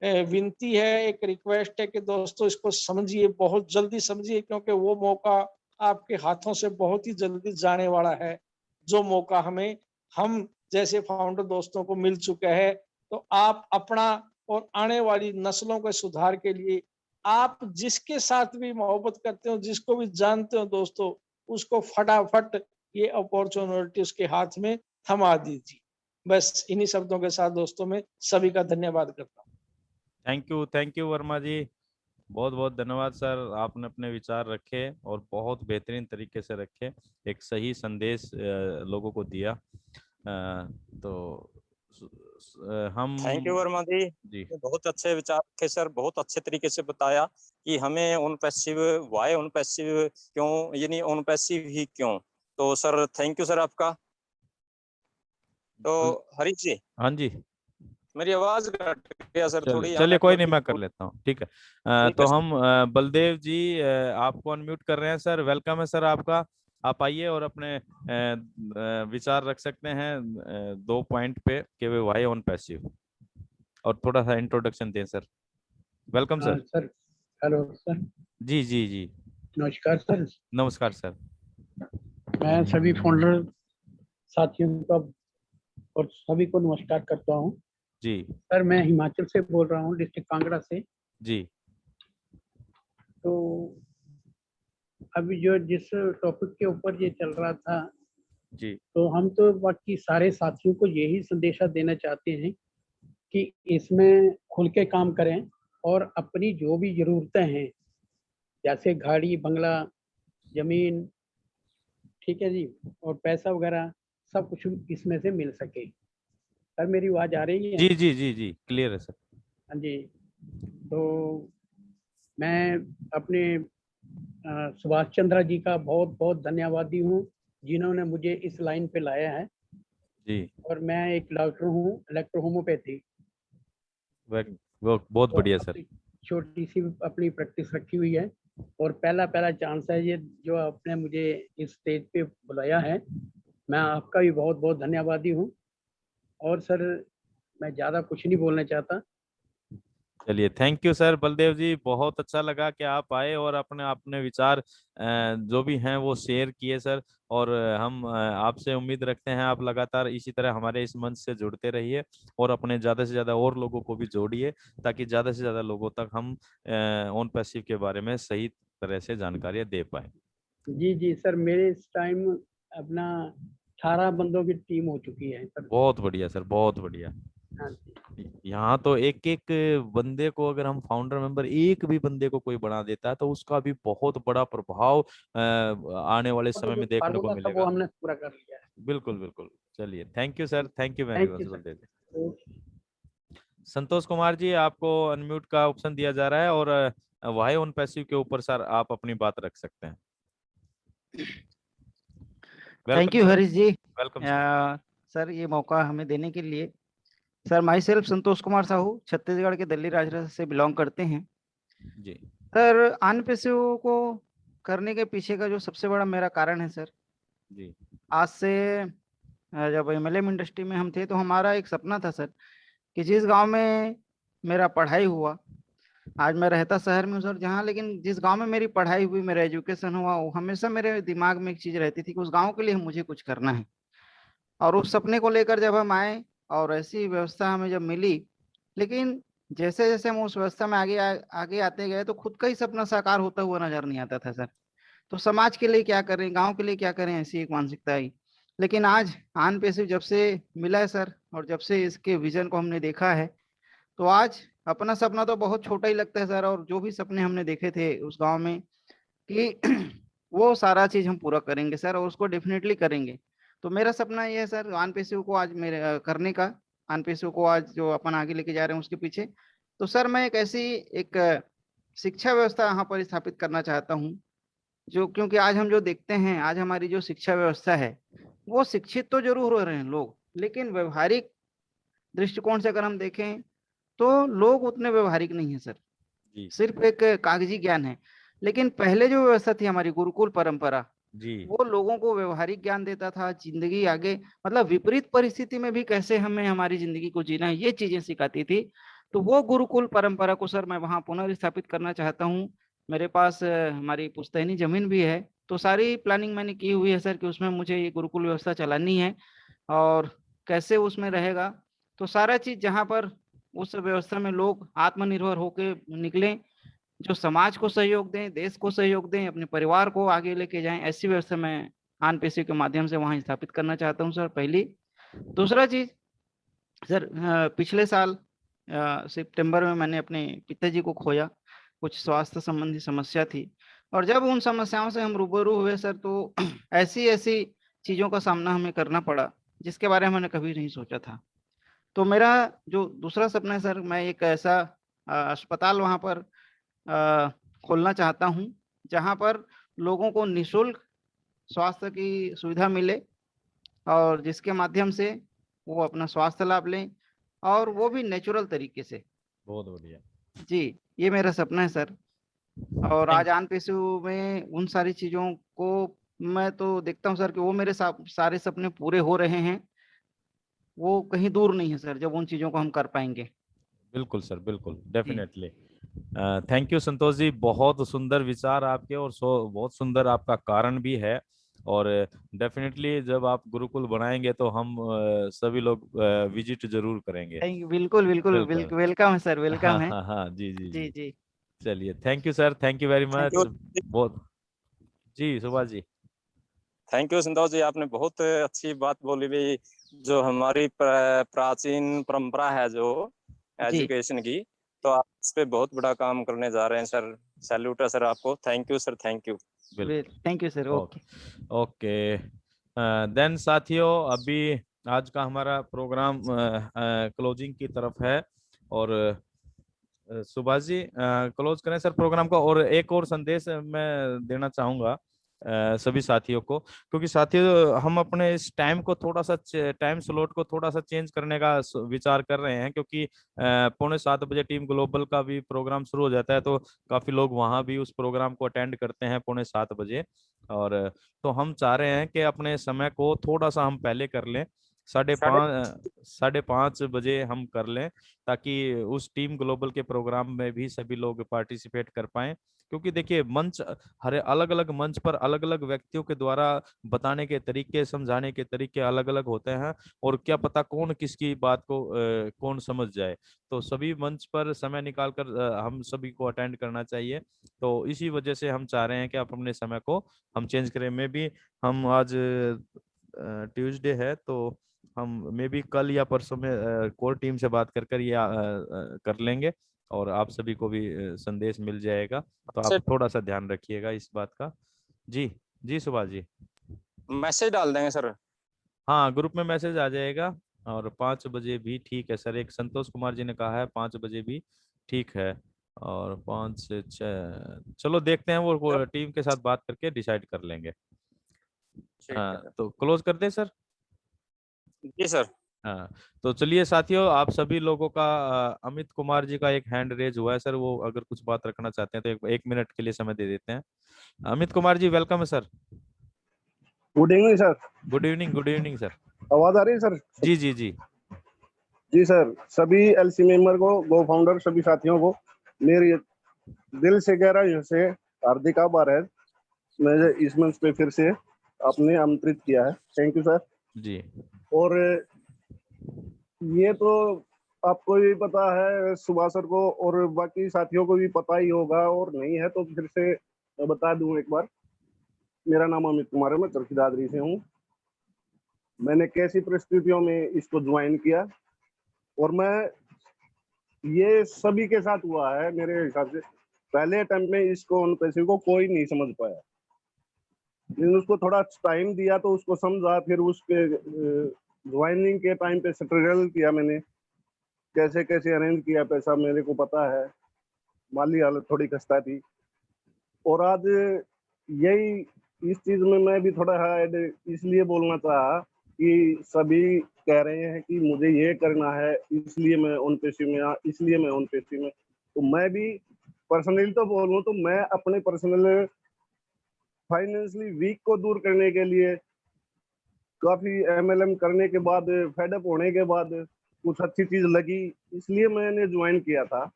विनती है, एक रिक्वेस्ट है कि दोस्तों इसको समझिए, बहुत जल्दी समझिए, क्योंकि वो मौका आपके हाथों से बहुत ही जल्दी जाने वाला है, जो मौका हमें हम जैसे फाउंडर दोस्तों को मिल चुका है। तो आप अपना और आने वाली नस्लों के सुधार के लिए आप जिसके साथ भी मोहब्बत करते हो, जिसको भी जानते हो दोस्तों, उसको फटाफट ये अपॉर्चुनिटी उसके हाथ में थमा दीजिए। बस इन्हीं शब्दों के साथ दोस्तों मैं सभी का धन्यवाद करता हूँ। थैंक यू वर्मा जी, बहुत बहुत धन्यवाद सर। आपने अपने विचार रखे और बहुत बेहतरीन तरीके से रखे, एक सही संदेश लोगों को दिया। तो हम थैंक यू वर्मा जी, जी बहुत अच्छे विचार थे सर, बहुत अच्छे तरीके से बताया कि हमें OnPassive, why on passive क्यों, यानी ऑन पैसिव ही क्यों। तो सर थैंक यू सर आपका। तो हरीश जी, हाँ जी, मेरी आवाज कट गया सर थोड़ी, यहाँ चलिए कोई नेटवर्क नहीं, की मैं कर बहुत। लेता हूँ, ठीक है। ठीक तो है सर। हम बलदेव जी आपको अनम्यूट कर रहे हैं सर। वेलकम है सर आपका, आप आइए और अपने विचार रख सकते हैं 2 पॉइंट पे कि वे वाई ऑन पैसिव, और थोड़ा सा इंट्रोडक्शन दें sir. Welcome sir. Sir, hello sir, जी जी जी, नमस्कार सर। नमस्कार सर। मैं सभी फाउंडर साथियों का और सभी को नमस्कार करता हूँ। जी सर मैं हिमाचल से बोल रहा हूँ, डिस्ट्रिक्ट कांगड़ा से। जी तो अभी जो जिस टॉपिक के ऊपर ये चल रहा था, जी तो हम तो बाकी सारे साथियों को यही संदेशा देना चाहते हैं कि इसमें खुल के काम करें और अपनी जो भी जरूरतें हैं, जैसे गाड़ी, बंगला, जमीन, ठीक है जी, और पैसा वगैरह, सब कुछ इसमें से मिल सके। सर मेरी आवाज आ रही है? जी जी जी जी, क्लियर है सर। हाँ जी। तो मैं अपने सुभाष चंद्र जी का बहुत बहुत धन्यवादी हूँ, जिन्होंने मुझे इस लाइन पे लाया है। जी और मैं एक डॉक्टर हूँ, इलेक्ट्रो होम्योपैथी। वो बहुत तो बढ़िया सर। अपनी छोटी सी अपनी प्रैक्टिस रखी हुई है, और पहला पहला चांस है ये जो आपने मुझे इस स्टेज पे बुलाया है। मैं आपका भी बहुत बहुत धन्यवादी हूँ। और सर मैं ज़्यादा कुछ नहीं बोलना चाहता। चलिए, थैंक यू सर बलदेव जी, बहुत अच्छा लगा कि आप आए और अपने अपने विचार जो भी हैं वो शेयर किए सर। और हम आपसे उम्मीद रखते हैं आप लगातार इसी तरह हमारे इस मंच से जुड़ते रहिए और अपने ज्यादा से ज्यादा और लोगों को भी जोड़िए, ताकि ज्यादा से ज्यादा लोगों तक हम ऑन पैसिव के बारे में सही तरह से जानकारियां दे पाए। जी जी सर, मेरे इस टाइम अपना 18 बंदों की टीम हो चुकी है सर। बहुत बढ़िया सर, बहुत बढ़िया। हाँ जी। यहाँ तो एक एक बंदे को, अगर हम फाउंडर मेंबर एक भी बंदे को कोई बना देता है तो उसका भी बहुत बड़ा प्रभाव आने वाले तो समय जो में देखने को फार्मूला था वो मिलेगा। हमने पूरा कर लिया है। बिल्कुल बिल्कुल। चलिए, thank you sir, thank you very thank much you Baldev ji. Sir. Santosh Kumar ji, आपको अनम्यूट का ऑप्शन दिया जा रहा है और वाई ऑन पैसिव के ऊपर सर आप अपनी बात रख सकते हैं। Thank welcome you sir. Harish ji. Welcome sir. Sir ये मौका हमें देने के लिए। Sir myself Santosh Kumar Sahu, Chhattisgarh के दिल्ली राजरस से बिलोंग करते हैं। जी सर अन पेशेवरों को करने के पीछे का जो सबसे बड़ा मेरा कारण है सर, जी आज से जब एमएलएम इंडस्ट्री में हम थे तो हमारा एक सपना था सर कि जिस गांव में मेरा पढ़ाई हुआ, आज मैं रहता शहर में हूँ सर जहाँ, लेकिन जिस गांव में मेरी पढ़ाई हुई, मेरा एजुकेशन हुआ, वो हमेशा मेरे दिमाग में एक चीज रहती थी कि उस गांव के लिए मुझे कुछ करना है। और उस सपने को लेकर जब हम आए और ऐसी व्यवस्था हमें जब मिली, लेकिन जैसे जैसे हम उस व्यवस्था में आगे आते गए तो खुद का ही सपना साकार होता हुआ नजर नहीं आता था सर। तो समाज के लिए क्या करें, गांव के लिए क्या करें, ऐसी एक मानसिकता आई। लेकिन आज आन पेसिव जब से मिला है सर, और जब से इसके विजन को हमने देखा है, तो आज अपना सपना तो बहुत छोटा ही लगता है सर। और जो भी सपने हमने देखे थे उस गांव में कि वो सारा चीज हम पूरा करेंगे सर, और उसको डेफिनेटली करेंगे। तो मेरा सपना ये है सर, आन पेशियों को आज मेरे करने का, आन पेशियों को आज जो अपन आगे लेके जा रहे हैं उसके पीछे तो सर मैं एक ऐसी एक शिक्षा व्यवस्था यहाँ पर स्थापित करना चाहता हूँ, जो क्योंकि आज हम जो देखते हैं, आज हमारी जो शिक्षा व्यवस्था है, वो शिक्षित तो जरूर हो रहे हैं लोग, लेकिन व्यवहारिक दृष्टिकोण से अगर हम देखें तो लोग उतने व्यवहारिक नहीं है सर। जी सिर्फ एक कागजी ज्ञान है। लेकिन पहले जो व्यवस्था थी हमारी गुरुकुल परंपरा, जी वो लोगों को व्यवहारिक ज्ञान देता था, जिंदगी आगे मतलब विपरीत परिस्थिति में भी कैसे हमें हमारी जिंदगी को जीना है, ये चीजें सिखाती थी। तो वो गुरुकुल परंपरा को सर मैं वहाँ पुनर्स्थापित करना चाहता हूँ। मेरे पास हमारी पुश्तैनी जमीन भी है, तो सारी प्लानिंग मैंने की हुई है सर कि उसमें मुझे ये गुरुकुल व्यवस्था चलानी है और कैसे उसमें रहेगा। तो सारा चीज जहाँ पर उस व्यवस्था में लोग आत्मनिर्भर होके निकलें, जो समाज को सहयोग दें, देश को सहयोग दें, अपने परिवार को आगे लेके जाएं, ऐसी व्यवस्था मैं आन पेशी के माध्यम से वहां स्थापित करना चाहता हूं सर, पहली। दूसरा चीज सर, पिछले साल सितंबर में मैंने अपने पिताजी को खोया। कुछ स्वास्थ्य संबंधी समस्या थी, और जब उन समस्याओं से हम रूबरू हुए सर, तो ऐसी ऐसी चीजों का सामना हमें करना पड़ा जिसके बारे में मैंने कभी नहीं सोचा था। तो मेरा जो दूसरा सपना है सर, मैं एक ऐसा अस्पताल वहां पर अ, खोलना चाहता हूं जहां पर लोगों को निशुल्क स्वास्थ्य की सुविधा मिले, और जिसके माध्यम से वो अपना स्वास्थ्य लाभ लें, और वो भी नेचुरल तरीके से। बहुत बढ़िया। जी, ये मेरा सपना है सर। और थैंक आज आन पेशों में उन सारी चीजों को मैं तो देखता हूँ सर कि वो मेरे सारे सपने पूरे हो रहे हैं। वो कहीं दूर नहीं है सर, जब उन चीजों को हम कर पाएंगे। बिल्कुल सर, बिल्कुल, जी definitely. Thank you Santosh ji, बहुत सुंदर विचार आपके, और बहुत सुंदर आपका कारण भी है। और डेफिनेटली जब आप गुरुकुल बनाएंगे तो हम सभी लोग विजिट जरूर करेंगे। थैंक यू, बिल्कुल बिल्कुल बिल्कुल। वेलकम है सर, हाँ वेलकम है। हाँ हाँ, जी जी जी जी। जी। चलिए, thank you sir, thank you very thank much. You. बहुत। जी सुभाष जी। थैंक यू संतोष जी, आपने बहुत अच्छी बात बोली भी। जो हमारी प्राचीन परंपरा है जो जी एजुकेशन की, तो आप इस पे बहुत बड़ा काम करने जा रहे हैं सर। सैल्यूट है सर आपको। Thank you sir, thank you. बिल्कुल। Thank you sir, okay. Okay. Then साथियों, अभी आज का हमारा प्रोग्राम क्लोजिंग की तरफ है। और सुभाष जी क्लोज करें सर प्रोग्राम को। और एक और संदेश मैं देना चाहूंगा सभी साथियों को, क्योंकि साथियों हम अपने इस टाइम को थोड़ा सा, टाइम स्लॉट को थोड़ा सा चेंज करने का विचार कर रहे हैं, क्योंकि 6:45 टीम ग्लोबल का भी प्रोग्राम शुरू हो जाता है, तो काफी लोग वहां भी उस प्रोग्राम को अटेंड करते हैं 6:45। और तो हम चाह रहे हैं कि अपने समय को थोड़ा सा हम पहले कर लें, 5:30 हम कर लें, ताकि उस टीम ग्लोबल के प्रोग्राम में भी सभी लोग पार्टिसिपेट कर पाएं। क्योंकि देखिए, मंच, हर अलग अलग मंच पर अलग अलग व्यक्तियों के द्वारा बताने के तरीके, समझाने के तरीके अलग अलग होते हैं, और क्या पता कौन किसकी बात को कौन समझ जाए। तो सभी मंच पर समय निकालकर हम सभी को अटेंड करना चाहिए। तो इसी वजह से हम चाह रहे हैं कि आप अपने समय को हम चेंज करें। मे भी हम आज ट्यूसडे है, तो हम मे बी कल या परसों में कोर टीम से बात कर ये कर लेंगे, और आप सभी को भी संदेश मिल जाएगा। तो आप थोड़ा सा ध्यान रखिएगा इस बात का। जी जी सुभाष जी। मैसेज डाल देंगे सर। हाँ, ग्रुप में मैसेज आ जाएगा। और 5 बजे भी ठीक है सर, एक संतोष कुमार जी ने कहा है 5 बजे भी ठीक है। और 5 से 6, चलो देखते हैं, वो टीम के साथ बात करके डिसाइड कर लेंगे। ठीक है हाँ, सर। तो क्लोज कर दें सर। जी सर। हाँ, तो चलिए साथियों, आप सभी लोगों का अमित कुमार जी का एक हैंड रेज हुआ है सर, वो अगर कुछ बात रखना चाहते हैं तो एक मिनट के लिए समय दे देते हैं। अमित कुमार जी, वेलकम है sir. Good evening sir. Good evening, good evening sir. आवाज आ रही है सर? जी जी जी। जी सर, सभी एलसी मेंबर को, गो फाउंडर सभी साथियों को मेरी दिल से गहराइयों से हार्दिक आभार है। मुझे इस मंच पे फिर से आपने आमंत्रित किया है, थैंक यू सर। जी। और ये तो आपको भी पता है, सुभाष सर को और बाकी साथियों को भी पता ही होगा, और नहीं है तो फिर से बता दूं एक बार। मेरा नाम अमित कुमार है, मैं चरखी दादरी से हूँ। मैंने कैसी परिस्थितियों में इसको ज्वाइन किया, और मैं, ये सभी के साथ हुआ है मेरे हिसाब से। पहले अटेम्प्ट में इसको उन पैसे को कोई नहीं समझ पाया, लेकिन उसको थोड़ा टाइम दिया तो उसको समझा। फिर उसके ज्वाइनिंग के टाइम पे स्ट्रगल किया मैंने, कैसे कैसे अरेंज किया पैसा मेरे को पता है, माली हालत थोड़ी खस्ता थी। और आज यही इस चीज में मैं भी थोड़ा हार्ड इसलिए बोलना चाहा कि सभी कह रहे हैं कि मुझे ये करना है, इसलिए मैं उन पेशी में इसलिए मैं उन पेशी में, तो मैं भी पर्सनली तो बोलूं तो मैं अपने पर्सनल फाइनेंशियली वीक को दूर करने के लिए काफी एमएलएम करने के बाद, फेडअप होने के बाद कुछ अच्छी चीज लगी, इसलिए मैंने ज्वाइन किया था।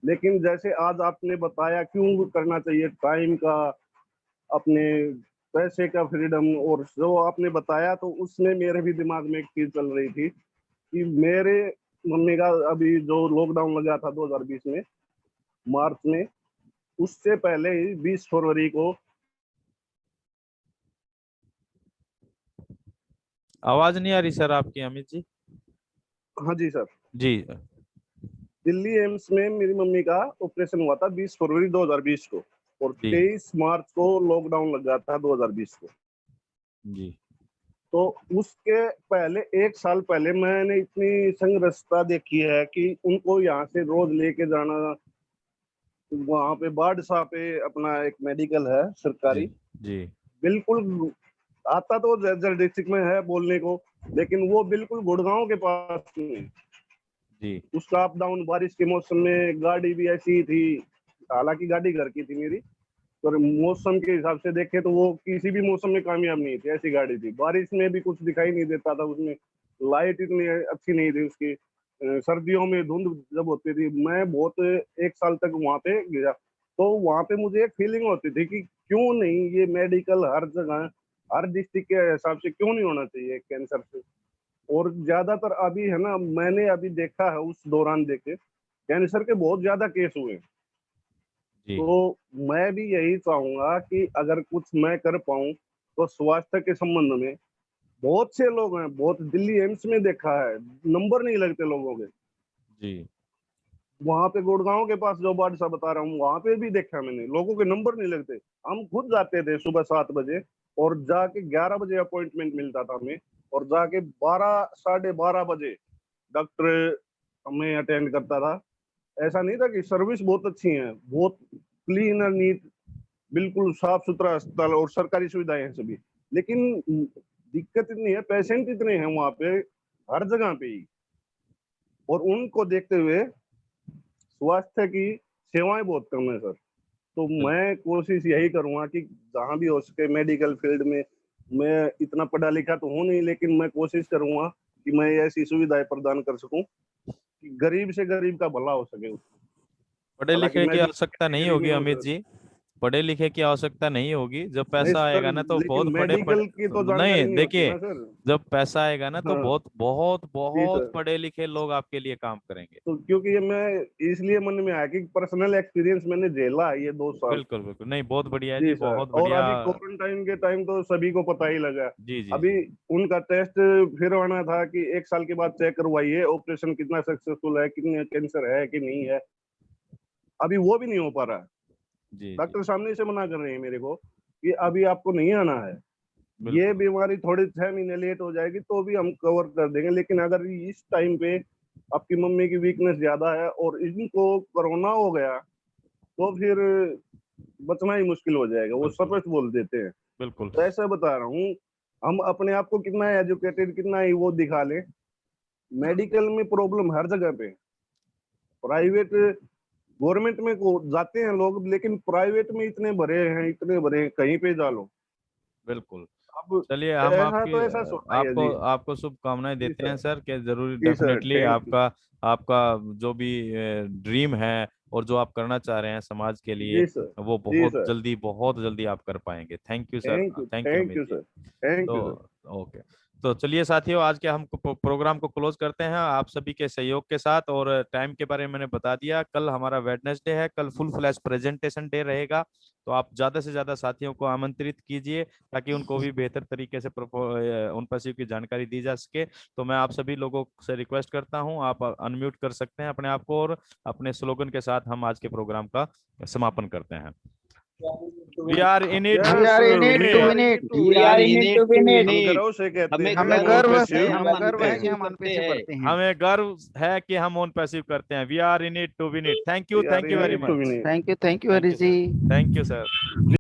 लेकिन जैसे आज आपने बताया क्यों करना चाहिए, टाइम का, अपने पैसे का फ्रीडम, और जो आपने बताया तो उसमें मेरे भी दिमाग में एक चीज चल रही थी कि मेरे मम्मी का अभी जो लॉकडाउन लगा था 2020 में मार्च में, उससे पहले ही 20 फरवरी को। आवाज नहीं आ रही सर आपकी अमित जी। हाँ जी सर। जी दिल्ली एम्स में मेरी मम्मी का ऑपरेशन हुआ था 20 फरवरी 2020 को, और जी 23 मार्च को लॉकडाउन लगा था 2020 को। जी तो उसके पहले 1 साल पहले मैंने इतनी संघर्षता देखी है कि उनको यहाँ से रोज लेके जाना, वहां पे बाढ़सा पे अपना एक मेडिकल है सरकारी, जी जी बिल्कुल आता तो जर्जर डिस्ट्रिक्ट में है बोलने को, लेकिन वो बिल्कुल गुड़गांव के पास में। जी उसका अप डाउन, बारिश के मौसम में गाड़ी भी ऐसी थी, हालांकि गाड़ी घर की थी मेरी, और मौसम के हिसाब से देखे तो वो किसी भी मौसम में कामयाब नहीं थी, ऐसी गाड़ी थी। बारिश में भी कुछ दिखाई नहीं देता था उसमें, लाइट इतनी अच्छी नहीं थी उसकी, सर्दियों में धुंध जब होती थी। मैं बहुत 1 साल तक वहां पे गया, तो वहां पे मुझे एक फीलिंग होती थी कि क्यों नहीं ये मेडिकल हर जगह, हर डिस्ट्रिक्ट के हिसाब से क्यों नहीं होना चाहिए कैंसर से। और ज्यादातर अभी है ना, मैंने अभी देखा है उस दौरान देखे कैंसर के बहुत ज्यादा केस हुए। जी तो मैं भी यही चाहूंगा कि अगर कुछ मैं कर पाऊं तो स्वास्थ्य के संबंध में, बहुत से लोग हैं, बहुत दिल्ली एम्स में देखा है, नंबर नहीं लगते लोगों के। जी वहां पे गुड़गांव के पास जो बादशाह बता रहा हूँ, वहां पे भी देखा मैंने, लोगों के नंबर नहीं लगते। हम खुद जाते थे सुबह 7 बजे, और जाके 11 बजे अपॉइंटमेंट मिलता था हमें, और जाके 12 साढ़े 12 बजे डॉक्टर हमें अटेंड करता था। ऐसा नहीं था कि सर्विस बहुत अच्छी है, बहुत क्लीन और नीट, बिल्कुल साफ सुथरा अस्पताल और सरकारी सुविधाएं हैं सभी। लेकिन दिक्कत इतनी है, पेशेंट इतने हैं वहां पे हर जगह पे ही, और उनको देखते हुए स्वास्थ्य की सेवाएं बहुत कम है सर। तो मैं कोशिश यही करूंगा कि जहां भी हो सके मेडिकल फील्ड में, मैं इतना पढ़ा लिखा तो हूं नहीं, लेकिन मैं कोशिश करूंगा कि मैं ऐसी सुविधाएं प्रदान कर सकूं कि गरीब से गरीब का भला हो सके। पढ़े हालांकि लिखे मैं की भी आवश्यकता नहीं कैटेगरी में होगी हूँ अमित सर। जी, पढ़े लिखे की आवश्यकता नहीं होगी। जब नहीं पैसा सर, आएगा ना तो लेकिन बहुत पढ़े पढ़े मेडिकल की तो नहीं जानकारी नहीं होती देखिए, ना सर। जब पैसा आएगा ना तो हाँ बहुत बहुत जी बहुत सर। पढ़े लिखे लोग आपके लिए काम करेंगे। तो क्योंकि ये मैं इसलिए मन में आया कि पर्सनल एक्सपीरियंस मैंने झेला है ये 2 साल। बिल्कुल बिल्कुल, नहीं बहुत बढ़िया है जी, जी सर। बहुत और बढ़िया। अभी क्वारंटाइन के टाइम तो सभी को पता ही लगा। जी जी अभी जी उनका टेस्ट फिर आना था कि 1 साल के बाद चेक करवाइए ऑपरेशन कितना सक्सेसफुल है, कितने कैंसर है कि नहीं है। अभी वो भी नहीं हो पा रहा है। जी जी डॉक्टर सामने से मना कर रहे हैं मेरे को कि अभी आपको नहीं आना है, ये बिल्कुल बीमारी थोड़ी 6 महीने लेट हो जाएगी तो भी हम कवर कर देंगे। लेकिन अगर इस टाइम पे आपकी मम्मी की वीकनेस ज्यादा है और इनको कोरोना हो गया तो फिर बचना ही मुश्किल हो जाएगा, वो बिल्कुल स्पष्ट बोल देते हैं। बिल्कुल तो ऐसा बता रहा हूँ, हम अपने आप को कितना एजुकेटेड, कितना ही वो दिखा ले, मेडिकल में प्रॉब्लम हर जगह पे। प्राइवेट, गवर्नमेंट में को जाते हैं लोग, लेकिन प्राइवेट में इतने भरे हैं, इतने भरे हैं, कहीं पे जा लो। बिल्कुल। अब चलिए हम ऐसा आपकी तो ऐसा सोचा है आपको जी। आपको शुभकामनाएं जी देते हैं सर। सर, कि जरूरी जी सर, डेफिनेटली थैंक यू। आपका आपका जो भी ड्रीम है और जो आप करना चाह रहे हैं समाज के लिए, जी सर। वो जी सर, बहुत जल्दी आप कर पाएंगे। Thank you sir, thank you thank Amit you ji. Sir, thank तो यू सर। ओके, तो चलिए साथियों, आज के हम प्रोग्राम को क्लोज करते हैं आप सभी के सहयोग के साथ। और टाइम के बारे में मैंने बता दिया, कल हमारा वेडनेसडे है, कल फुल फ्लैश प्रेजेंटेशन डे रहेगा। तो आप ज्यादा से ज्यादा साथियों को आमंत्रित कीजिए ताकि उनको भी बेहतर तरीके से उन पैसे की जानकारी दी जा सके। तो मैं आप सभी लोगों से रिक्वेस्ट करता हूं, आप अनम्यूट कर सकते हैं अपने आप को, और अपने स्लोगन के साथ हम आज के प्रोग्राम का समापन करते हैं। We are in it Yes, We are in it to win it. We are in it to win हम it. गर्व से कहते हमें हैं हमें हम गर्व ONPASSIve है, हमें हम गर्व है कि ONPASSIve हम करते अनपैसिव हैं। करते हैं। हमें गर्व है कि हम ऑन पैसिव करते हैं। We are in it to win it. Thank you We are very in it to much. win it. Thank you Thank you, Harish sir. Ji. Thank you sir.